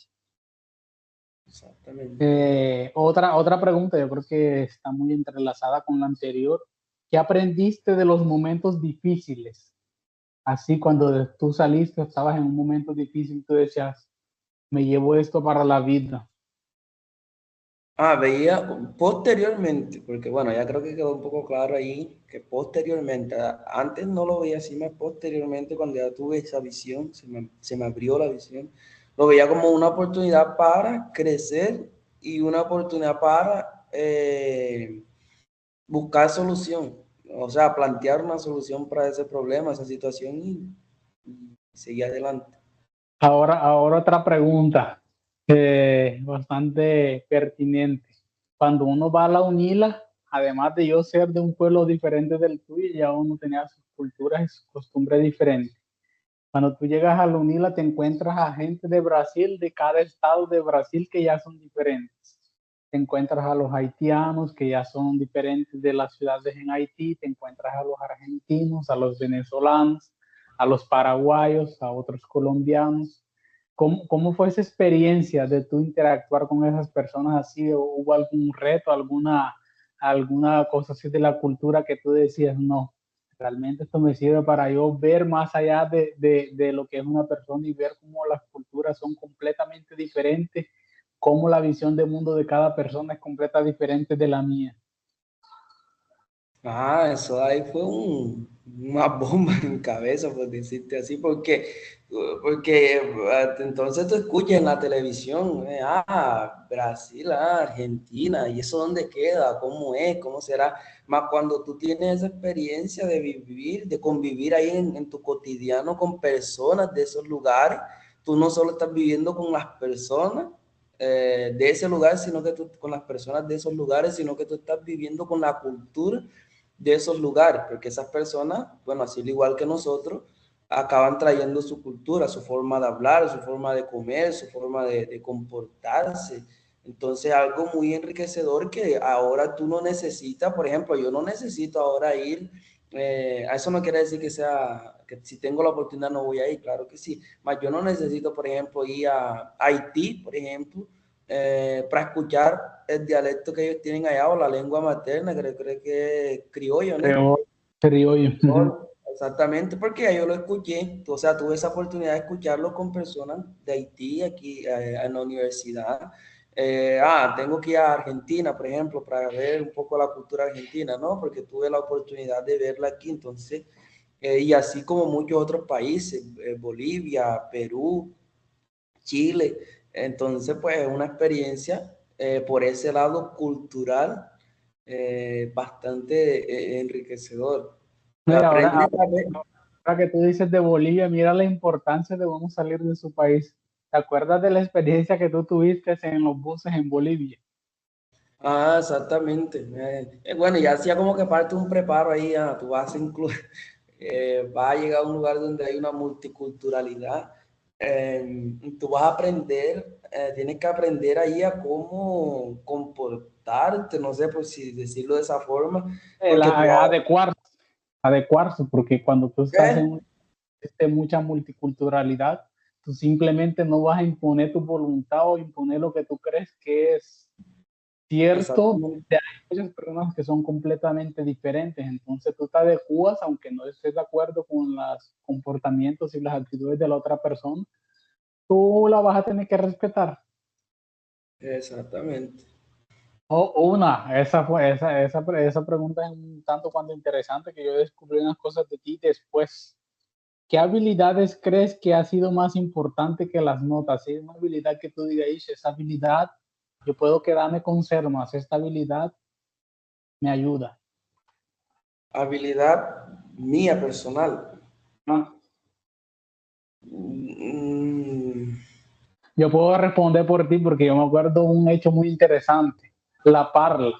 Exactamente. Otra pregunta, yo creo que está muy entrelazada con la anterior. ¿Qué aprendiste de los momentos difíciles? Así cuando tú saliste, estabas en un momento difícil, tú decías, me llevo esto para la vida. Veía posteriormente, porque bueno, ya creo que quedó un poco claro ahí que posteriormente, antes no lo veía así, más posteriormente cuando ya tuve esa visión, se me abrió la visión, lo veía como una oportunidad para crecer y una oportunidad para buscar solución, o sea, plantear una solución para ese problema, esa situación y seguir adelante. Ahora otra pregunta, bastante pertinente. Cuando uno va a la UNILA, además de yo ser de un pueblo diferente del tuyo, ya uno tenía sus culturas y sus costumbres diferentes. Cuando tú llegas a la UNILA, te encuentras a gente de Brasil, de cada estado de Brasil, que ya son diferentes. Te encuentras a los haitianos, que ya son diferentes de las ciudades en Haití, te encuentras a los argentinos, a los venezolanos, a los paraguayos, a otros colombianos. ¿Cómo fue esa experiencia de tú interactuar con esas personas así? ¿Hubo algún reto, alguna cosa así de la cultura que tú decías, no, realmente esto me sirve para yo ver más allá de lo que es una persona y ver cómo las culturas son completamente diferentes, cómo la visión de mundo de cada persona es completamente diferente de la mía? Eso ahí fue una bomba en cabeza, por decirte así, porque entonces tú escuchas en la televisión, Brasil, Argentina, ¿y eso dónde queda? ¿Cómo es? ¿Cómo será? Más cuando tú tienes esa experiencia de vivir, de convivir ahí en tu cotidiano con personas de esos lugares, tú no solo estás viviendo con las personas, de ese lugar, sino que tú con las personas de esos lugares, sino que tú estás viviendo con la cultura de esos lugares, porque esas personas, bueno, así igual que nosotros, acaban trayendo su cultura, su forma de hablar, su forma de comer, su forma de comportarse. Entonces, algo muy enriquecedor que ahora tú no necesitas, por ejemplo, yo no necesito ahora ir, a eso no quiere decir que sea, que si tengo la oportunidad no voy a ir, claro que sí, mas yo no necesito, por ejemplo, ir a Haití, por ejemplo, para escuchar el dialecto que ellos tienen allá o la lengua materna, creo que es criollo, ¿no? Creo, creo yo. Exactamente, porque ya yo lo escuché, o sea, tuve esa oportunidad de escucharlo con personas de Haití aquí en la universidad. Tengo que ir a Argentina, por ejemplo, para ver un poco la cultura argentina, ¿no? Porque tuve la oportunidad de verla aquí, entonces, y así como muchos otros países, Bolivia, Perú, Chile. Entonces, pues es una experiencia por ese lado cultural bastante enriquecedor. Mira, Aprende también. ahora que tú dices de Bolivia, mira la importancia de uno salir de su país. ¿Te acuerdas de la experiencia que tú tuviste en los buses en Bolivia? Exactamente. Bueno, ya hacía como que parte un preparo ahí, tú vas a incluir, vas a llegar a un lugar donde hay una multiculturalidad. Tú vas a aprender, tienes que aprender ahí a cómo comportarte, no sé por si decirlo de esa forma, porque tú Adecuarse, adecuarse, porque cuando tú estás en ¿qué? un de mucha multiculturalidad, tú simplemente no vas a imponer tu voluntad o imponer lo que tú crees que es cierto. Exactamente. Hay muchas personas que son completamente diferentes, entonces tú te adecuas aunque no estés de acuerdo con los comportamientos y las actitudes de la otra persona, tú la vas a tener que respetar. Exactamente. Esa pregunta es un tanto cuanto interesante, que yo descubrí unas cosas de ti después. ¿Qué habilidades crees que ha sido más importante que las notas? Si es una habilidad que tú digas, esa habilidad, yo puedo quedarme con cero más, esta habilidad me ayuda. Habilidad mía personal. ¿No? Mm, Yo puedo responder por ti porque yo me acuerdo un hecho muy interesante. La parla.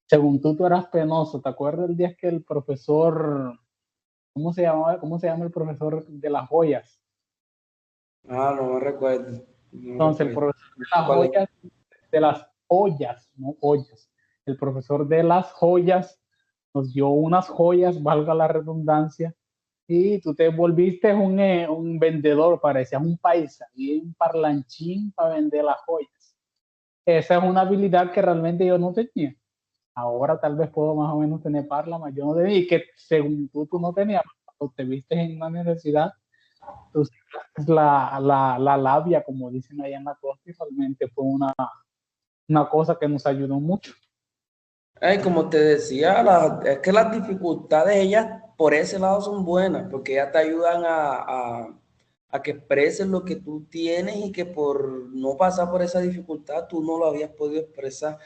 Según tú eras penoso. ¿Te acuerdas el día que el profesor, cómo se llama el profesor de las joyas? no me recuerdo. No Entonces, el recuerdo. profesor de las ¿Cuál es? joyas de las joyas, no joyas. El profesor de las joyas nos dio unas joyas, valga la redundancia, y tú te volviste un vendedor, parecías un paisa, y un parlanchín para vender las joyas. Esa es una habilidad que realmente yo no tenía. Ahora tal vez puedo más o menos tener parla, mas yo no tenía, y que según tú no tenías, cuando te viste en una necesidad, tú sacaste la labia, como dicen allá en la costa, y realmente fue una cosa que nos ayudó mucho. Ay, como te decía, es que las dificultades, ellas por ese lado son buenas, porque ellas te ayudan a que expreses lo que tú tienes y que por no pasar por esa dificultad tú no lo habías podido expresar,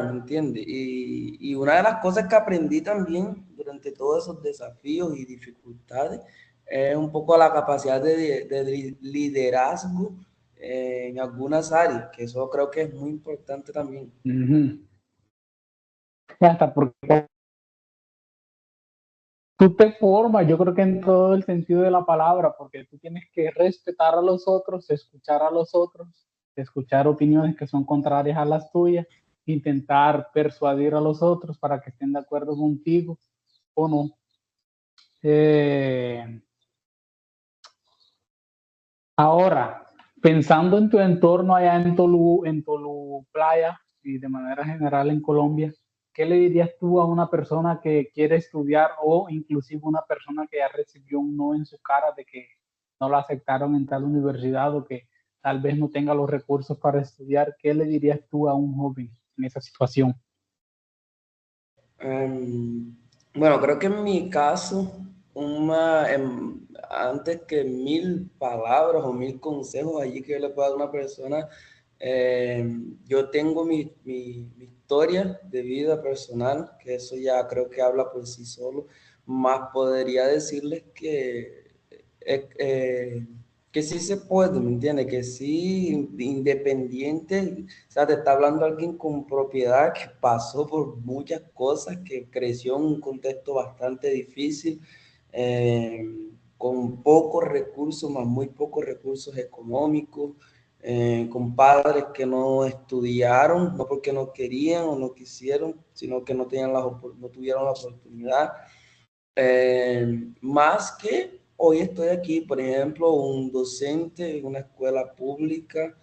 ¿me entiendes? Y una de las cosas que aprendí también durante todos esos desafíos y dificultades es un poco la capacidad de liderazgo en algunas áreas, que eso creo que es muy importante también. Uh-huh. Hasta porque tú te formas, yo creo que en todo el sentido de la palabra, porque tú tienes que respetar a los otros, escuchar opiniones que son contrarias a las tuyas, intentar persuadir a los otros para que estén de acuerdo contigo o no. Ahora, pensando en tu entorno allá en Tolú Playa y de manera general en Colombia, ¿qué le dirías tú a una persona que quiere estudiar o inclusive una persona que ya recibió un no en su cara de que no la aceptaron en tal universidad o que tal vez no tenga los recursos para estudiar? ¿Qué le dirías tú a un joven en esa situación? Bueno, creo que en mi caso, antes que 1000 palabras o 1000 consejos allí que yo le pueda dar a una persona, yo tengo mi historia de vida personal, que eso ya creo que habla por sí solo, más podría decirles eh, eh, que sí se puede, ¿me entiendes? Que sí, independiente, o sea, te está hablando alguien con propiedad que pasó por muchas cosas, que creció en un contexto bastante difícil, con pocos recursos, más muy pocos recursos económicos, con padres que no estudiaron, no porque no querían o no quisieron, sino que no no tuvieron la oportunidad. Más que hoy estoy aquí, por ejemplo, un docente en una escuela pública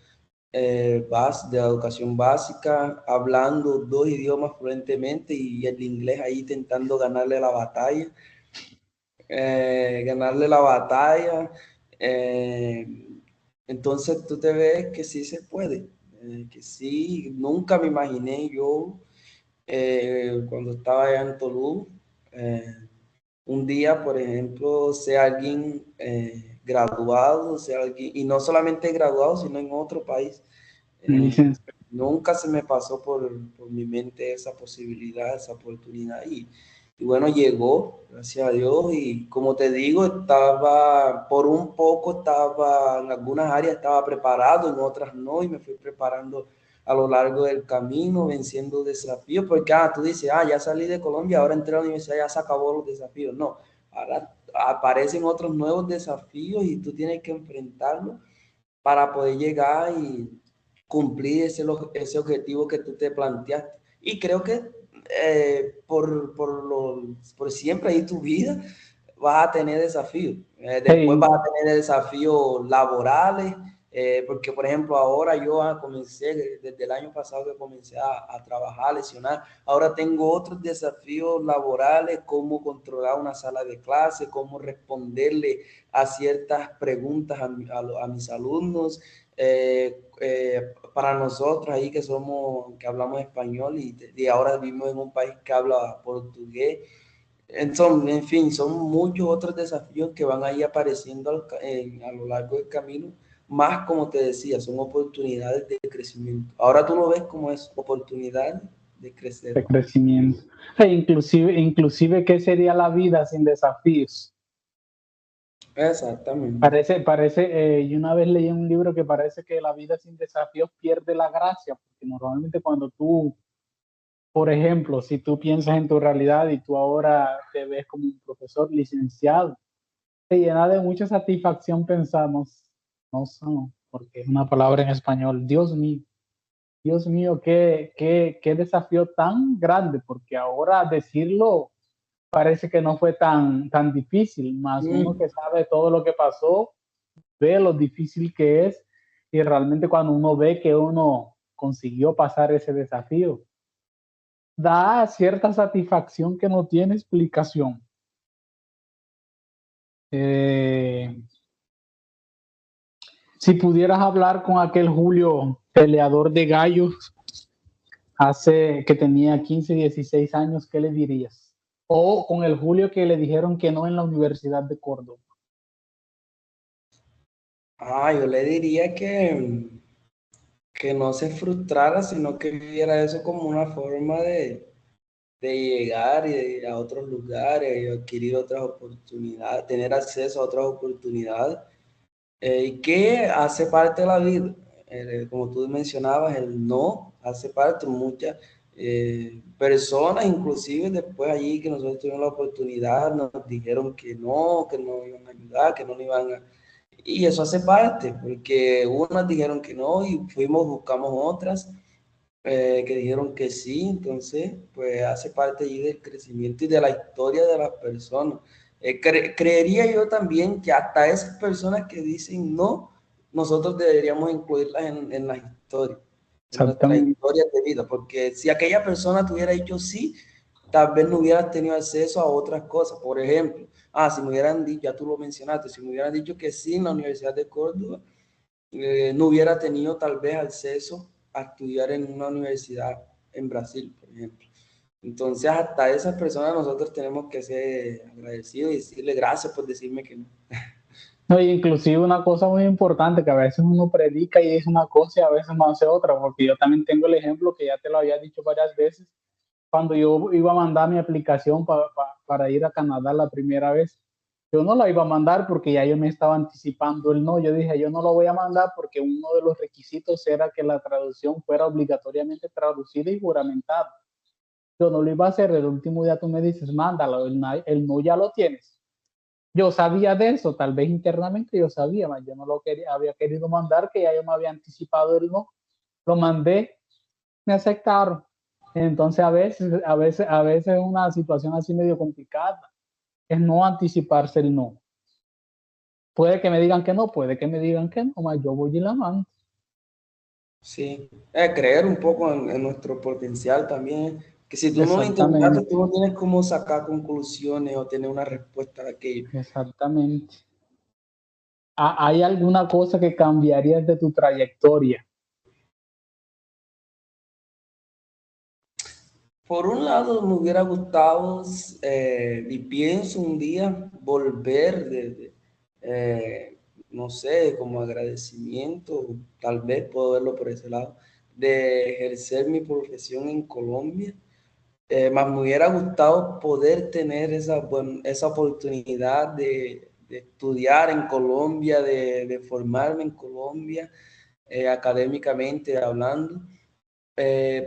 de educación básica, hablando 2 idiomas fluentemente y el inglés ahí intentando ganarle la batalla. eh, entonces tú te ves que sí se puede, que sí, nunca me imaginé yo cuando estaba allá en Tolú. Un día, por ejemplo, sea alguien graduado, sea alguien, y no solamente graduado, sino en otro país. Eh, Licencia. Nunca se me pasó por mi mente esa posibilidad, esa oportunidad. Y bueno, llegó, gracias a Dios. Y como te digo, por un poco en algunas áreas estaba preparado, en otras no, y me fui preparando a lo largo del camino, venciendo desafíos, porque tú dices, ya salí de Colombia, ahora entré a la universidad, ya se acabó los desafíos. No, ahora aparecen otros nuevos desafíos y tú tienes que enfrentarlos para poder llegar y cumplir ese objetivo que tú te planteaste. Y creo que por siempre ahí tu vida vas a tener desafíos. Después Hey, vas a tener desafíos laborales, porque por ejemplo ahora yo comencé, desde el año pasado que comencé a trabajar, a lesionar, ahora tengo otros desafíos laborales, cómo controlar una sala de clase, cómo responderle a ciertas preguntas a mis alumnos, para nosotros ahí que hablamos español y ahora vivimos en un país que habla portugués. En fin, son muchos otros desafíos que van ahí apareciendo a lo largo del camino, más como te decía, son oportunidades de crecimiento. Ahora tú lo ves como es oportunidad de crecer. de crecimiento. Inclusive, ¿qué sería la vida sin desafíos? Exactamente. Y una vez leí en un libro que parece que la vida sin desafíos pierde la gracia, porque normalmente cuando tú, por ejemplo, si tú piensas en tu realidad y tú ahora te ves como un profesor licenciado, te llena de mucha satisfacción pensar, no, porque es una palabra en español, Dios mío, Dios mío, qué desafío tan grande, porque ahora decirlo parece que no fue tan difícil, más uno Mm. que sabe todo lo que pasó, ve lo difícil que es, y realmente cuando uno ve que uno consiguió pasar ese desafío, da cierta satisfacción que no tiene explicación. Eh, si pudieras hablar con aquel Julio peleador de gallos hace que tenía 15, 16 años, ¿qué le dirías? O con el Julio que le dijeron que no en la Universidad de Córdoba. Yo le diría que no se frustrara, sino que viera eso como una forma de llegar a otros lugares y adquirir otras oportunidades, tener acceso a otras oportunidades, y que hace parte de la vida. Como tú mencionabas, el no hace parte. Muchas personas, inclusive después allí que nosotros tuvimos la oportunidad, nos dijeron que no iban a ayudar, que no nos iban a... Y eso hace parte, porque unas dijeron que no y fuimos, buscamos otras que dijeron que sí. Entonces pues hace parte allí del crecimiento y de la historia de las personas. Creería yo también que hasta esas personas que dicen no, nosotros deberíamos incluirlas en la historia, en nuestra Exactamente. historia de vida, porque si aquella persona tuviera dicho sí, tal vez no hubieras tenido acceso a otras cosas. Por ejemplo, si me hubieran dicho, ya tú lo mencionaste, si me hubieran dicho que sí en la Universidad de Córdoba, no hubiera tenido tal vez acceso a estudiar en una universidad en Brasil, por ejemplo. Entonces, hasta esas personas nosotros tenemos que ser agradecidos y decirle gracias por decirme que no. No, y inclusive una cosa muy importante, que a veces uno predica y dice una cosa y a veces no hace otra, porque yo también tengo el ejemplo que ya te lo había dicho varias veces, cuando yo iba a mandar mi aplicación para ir a Canadá la primera vez, yo no la iba a mandar porque ya yo me estaba anticipando el no. Yo dije, yo no lo voy a mandar porque uno de los requisitos era que la traducción fuera obligatoriamente traducida y juramentada. Yo no lo iba a hacer. El último día tú me dices, mándalo, el no ya lo tienes. Yo sabía de eso, tal vez internamente yo sabía, yo no lo quería, había querido mandar, que ya yo me había anticipado el no. Lo mandé, me aceptaron. Entonces a veces es una situación así medio complicada, es no anticiparse el no. Puede que me digan que no, puede que me digan que no, más yo voy y la mando. Sí, creer un poco en nuestro potencial también, que si tú no lo intentaste, Exactamente, tú no tienes cómo sacar conclusiones o tener una respuesta a aquello. exactamente. ¿Hay alguna cosa que cambiarías de tu trayectoria? Por un lado, me hubiera gustado, y pienso un día volver no sé, como agradecimiento, tal vez puedo verlo por ese lado, de ejercer mi profesión en Colombia. Más me hubiera gustado poder tener esa oportunidad de estudiar en Colombia, de formarme en Colombia, académicamente hablando,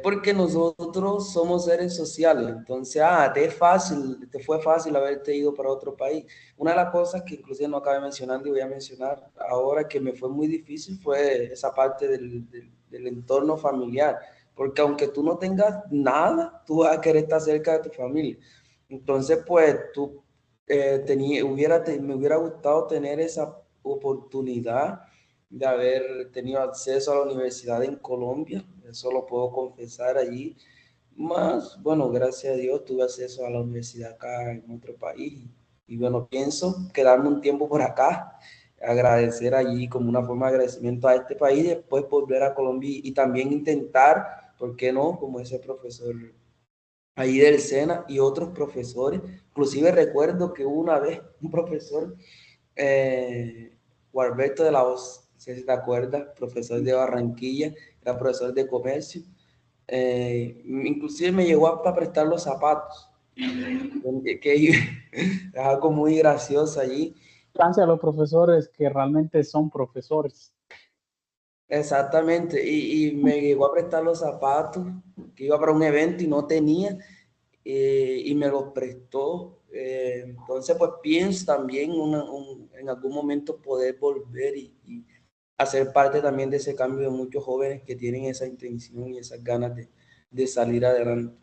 porque nosotros somos seres sociales. Entonces, te fue fácil haberte ido para otro país. Una de las cosas que inclusive no acabé mencionando y voy a mencionar ahora, que me fue muy difícil, fue esa parte del entorno familiar, porque aunque tú no tengas nada, tú vas a querer estar cerca de tu familia. Entonces, pues tú me hubiera gustado tener esa oportunidad de haber tenido acceso a la universidad en Colombia. Eso lo puedo confesar allí. Más, bueno, gracias a Dios tuve acceso a la universidad acá en otro país. Y bueno, pienso quedarme un tiempo por acá, agradecer allí como una forma de agradecimiento a este país, y después volver a Colombia y también intentar, ¿por qué no? Como ese profesor allí del SENA y otros profesores. Inclusive recuerdo que una vez un profesor, Gualberto de la Hoz, no sé si te acuerdas, profesor de Barranquilla, era profesor de comercio, inclusive me llegó hasta prestar los zapatos, que es algo muy gracioso allí. Gracias a los profesores que realmente son profesores. Exactamente, y me llegó a prestar los zapatos, que iba para un evento y no tenía, y me los prestó. Entonces, pues pienso también en algún momento poder volver hacer parte también de ese cambio de muchos jóvenes que tienen esa intención y esas ganas de salir adelante.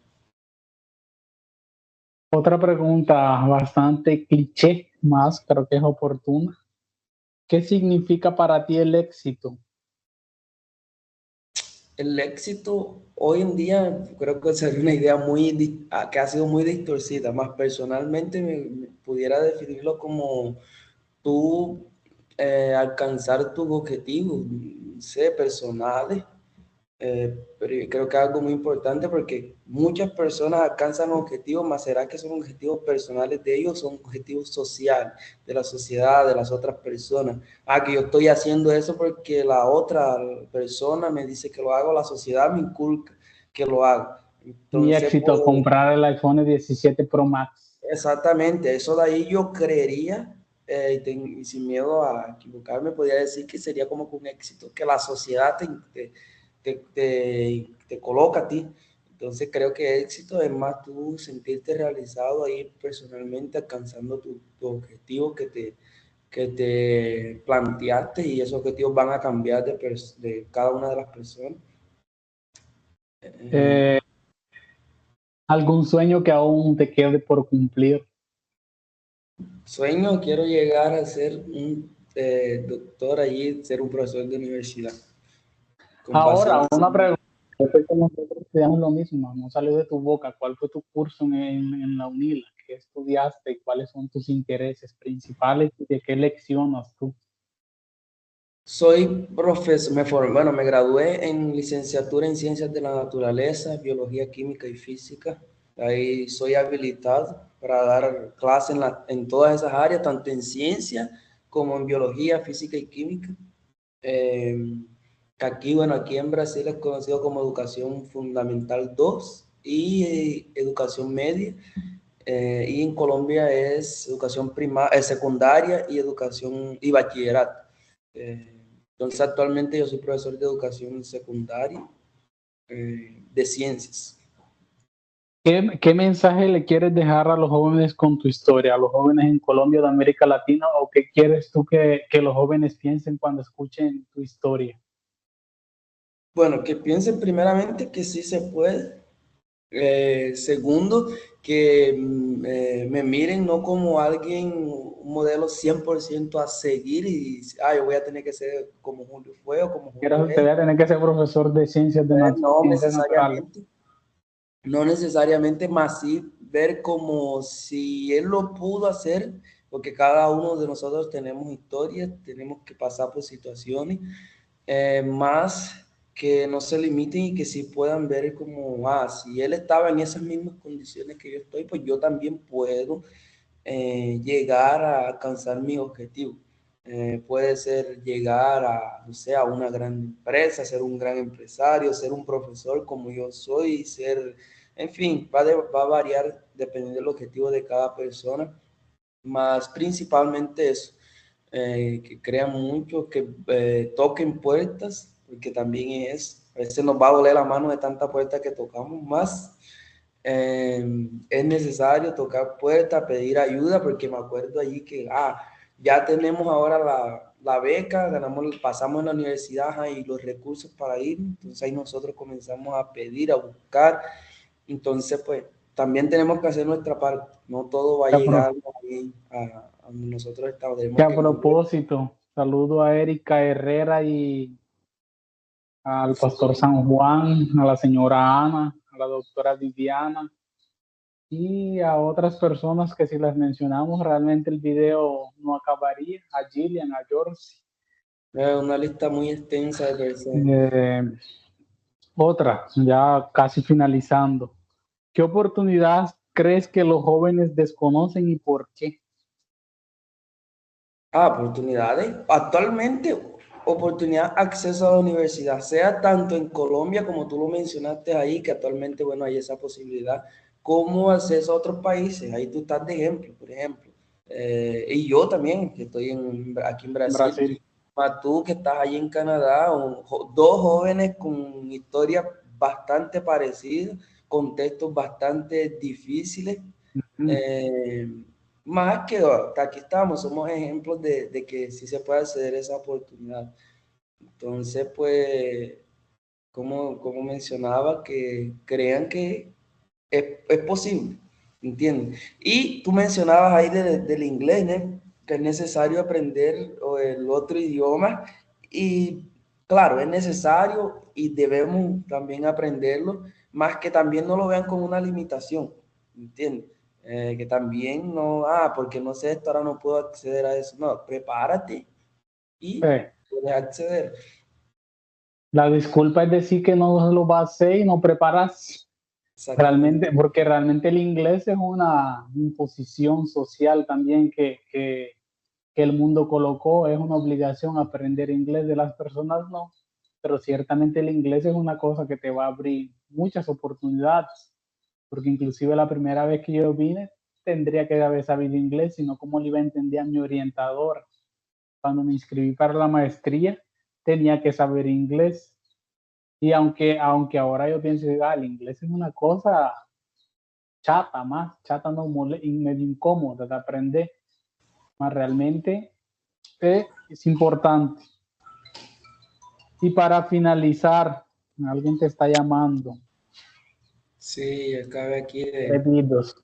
Otra pregunta bastante cliché, más creo que es oportuna. ¿Qué significa para ti el éxito? El éxito hoy en día creo que sería una idea que ha sido muy distorcida, más personalmente me pudiera definirlo como tú alcanzar tus objetivos, no sé, personales. Pero yo creo que es algo muy importante porque muchas personas alcanzan objetivos, más será que son objetivos personales de ellos, son objetivos sociales, de la sociedad, de las otras personas. Ah, que yo estoy haciendo eso porque la otra persona me dice que lo hago, la sociedad me inculca que lo haga. Mi Entonces, éxito, pues, comprar el iPhone 17 Pro Max. exactamente, eso de ahí yo creería, y sin miedo a equivocarme, podría decir que sería como que un éxito, que la sociedad te coloca a ti. Entonces creo que éxito es más tú sentirte realizado ahí personalmente, alcanzando tu objetivo que te planteaste y esos objetivos van a cambiar de cada una de las personas. Eh, Eh, ¿Algún sueño que aún te quede por cumplir? Sueño, quiero llegar a ser un doctor allí, ser un profesor de universidad, con pasión. Ahora, una pregunta. Yo sé que nosotros estudiamos lo mismo, no salió de tu boca. ¿Cuál fue tu curso en la UNILA? ¿Qué estudiaste y cuáles son tus intereses principales y de qué leccionas tú? Soy profesor, bueno, me gradué en licenciatura en Ciencias de la Naturaleza, Biología, Química y Física. Ahí soy habilitado para dar clases en todas esas áreas, tanto en ciencia como en biología, física y química. Eh, Aquí, bueno, aquí en Brasil es conocido como Educación Fundamental 2 y Educación Media. Y en Colombia es educación secundaria y educación y bachillerato. Entonces actualmente yo soy profesor de educación secundaria de ciencias. ¿Qué mensaje le quieres dejar a los jóvenes con tu historia, a los jóvenes en Colombia, de América Latina, o qué quieres tú que los jóvenes piensen cuando escuchen tu historia? Bueno, que piensen primeramente que sí se puede. Segundo, que me miren no como alguien, un modelo 100% a seguir y yo voy a tener que ser como Julio fue o como Julio Te es. voy a tener que ser profesor de No ciencias naturales. necesariamente. No necesariamente más sí ver como si él lo pudo hacer, porque cada uno de nosotros tenemos historias, tenemos que pasar por situaciones, más que no se limiten y que sí puedan ver como, si él estaba en esas mismas condiciones que yo estoy, pues yo también puedo llegar a alcanzar mi objetivo. Puede ser llegar a, no sé, a una gran empresa, ser un gran empresario, ser un profesor como yo soy, ser, en fin, va a variar dependiendo del objetivo de cada persona, más principalmente eso, que crean mucho, que toquen puertas, porque también a veces nos va a doler la mano de tanta puerta que tocamos más. Es necesario tocar puertas, pedir ayuda, porque me acuerdo allí que ya tenemos ahora la beca, pasamos en la universidad y los recursos para ir, entonces ahí nosotros comenzamos a pedir, a buscar, entonces pues también tenemos que hacer nuestra parte, no todo va a Que a, pro- llegar ahí a donde nosotros estamos, que tenemos a que cumplir. propósito, saludo a Erika Herrera y al pastor San Juan, a la señora Ana, a la doctora Viviana y a otras personas que si las mencionamos realmente el video no acabaría, a Gillian, a George. Una lista muy extensa de personas. Eh, Otra, ya casi finalizando. ¿Qué oportunidades crees que los jóvenes desconocen y por qué? Oportunidades. Actualmente, oportunidad, acceso a la universidad, sea tanto en Colombia, como tú lo mencionaste ahí, que actualmente, bueno, hay esa posibilidad, como acceso a otros países. Ahí tú estás de ejemplo, por ejemplo. Y yo también, que estoy aquí en Brasil, Brasil. más tú que estás ahí en Canadá, dos jóvenes con historias bastante parecidas, contextos bastante difíciles. Mm. eh, Más que aquí estamos, somos ejemplos de que sí se puede acceder a esa oportunidad. Entonces, pues, como mencionaba, que crean que es posible, ¿entiendes? Y tú mencionabas ahí del inglés, ¿no? Que es necesario aprender o el otro idioma y claro, es necesario y debemos también aprenderlo, más que también no lo vean como una limitación, ¿entiendes? Que también no, porque no sé esto, ahora no puedo acceder a eso. No, prepárate y Eh, puedes acceder. la disculpa es decir que no lo vas a hacer y no preparas realmente, Exactamente. porque realmente el inglés es una imposición social también que el mundo colocó, es una obligación aprender inglés, de las personas no, pero ciertamente el inglés es una cosa que te va a abrir muchas oportunidades, porque inclusive la primera vez que yo vine tendría que haber sabido inglés, sino cómo le iba a entender a mi orientador. Cuando me inscribí para la maestría tenía que saber inglés, y aunque ahora yo pienso, el inglés es una cosa chata, más chata, no, y medio incómoda de aprender, más realmente es importante. Y para finalizar, alguien te está llamando. Sí, acabe aquí de Pedidos.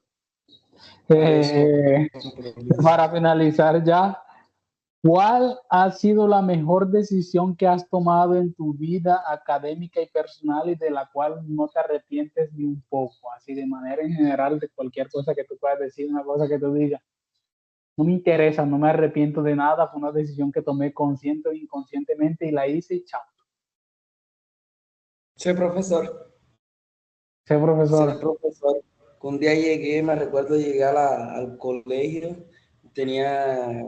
dar esos Eh, compromisos. para finalizar ya, ¿cuál ha sido la mejor decisión que has tomado en tu vida académica y personal y de la cual no te arrepientes ni un poco? Así de manera en general, de cualquier cosa que tú puedas decir, una cosa que tú digas, no me interesa, no me arrepiento de nada, fue una decisión que tomé consciente o inconscientemente y la hice y chao. Soy profesor. Sé Ser profesor. profesor. Un día llegué, me recuerdo, llegué al colegio, tenía,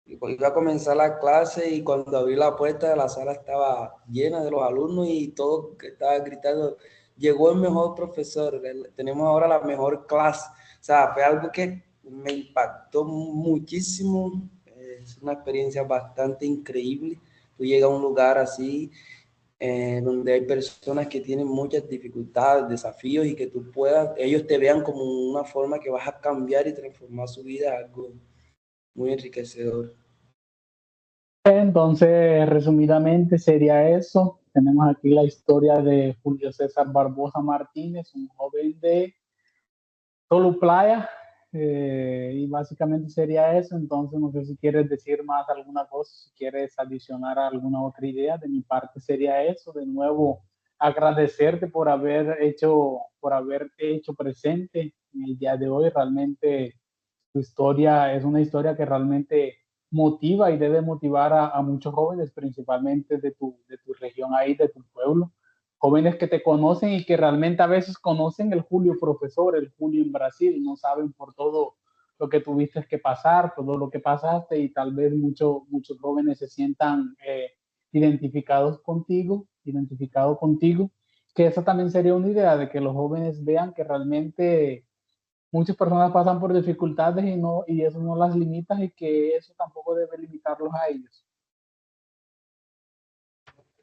iba a comenzar la clase y cuando abrí la puerta la sala estaba llena de los alumnos y todos que estaban gritando, llegó el mejor profesor, tenemos ahora la mejor clase. O sea, fue algo que me impactó muchísimo, es una experiencia bastante increíble. Tú llegas a un lugar así donde hay personas que tienen muchas dificultades, desafíos y que tú puedas, ellos te vean como una forma que vas a cambiar y transformar su vida, algo muy enriquecedor. Entonces, resumidamente sería eso. Tenemos aquí la historia de Julio César Barbosa Martínez, un joven de Tolu Playa, y básicamente sería eso. Entonces, no sé si quieres decir más alguna cosa, si quieres adicionar alguna otra idea. De mi parte sería eso. De nuevo, agradecerte por haberte hecho presente en el día de hoy. Realmente tu historia es una historia que realmente motiva y debe motivar a muchos jóvenes, principalmente de tu región ahí, de tu pueblo. Jóvenes que te conocen y que realmente a veces conocen el Julio profesor, el Julio en Brasil, y no saben por todo lo que tuviste que pasar, todo lo que pasaste, y tal vez muchos jóvenes se sientan identificados contigo, que esa también sería una idea de que los jóvenes vean que realmente muchas personas pasan por dificultades y eso no las limita y que eso tampoco debe limitarlos a ellos.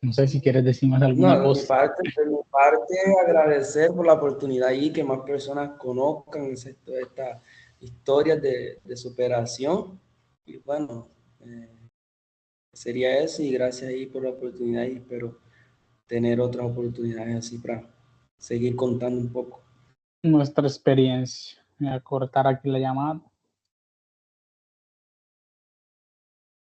No sé si quieres decir más alguna No, cosa. de mi parte, agradecer por la oportunidad y que más personas conozcan estas historias de superación. Y bueno, sería eso y gracias ahí por la oportunidad y espero tener otras oportunidades así para seguir contando un poco. Nuestra experiencia. Voy a cortar aquí la llamada.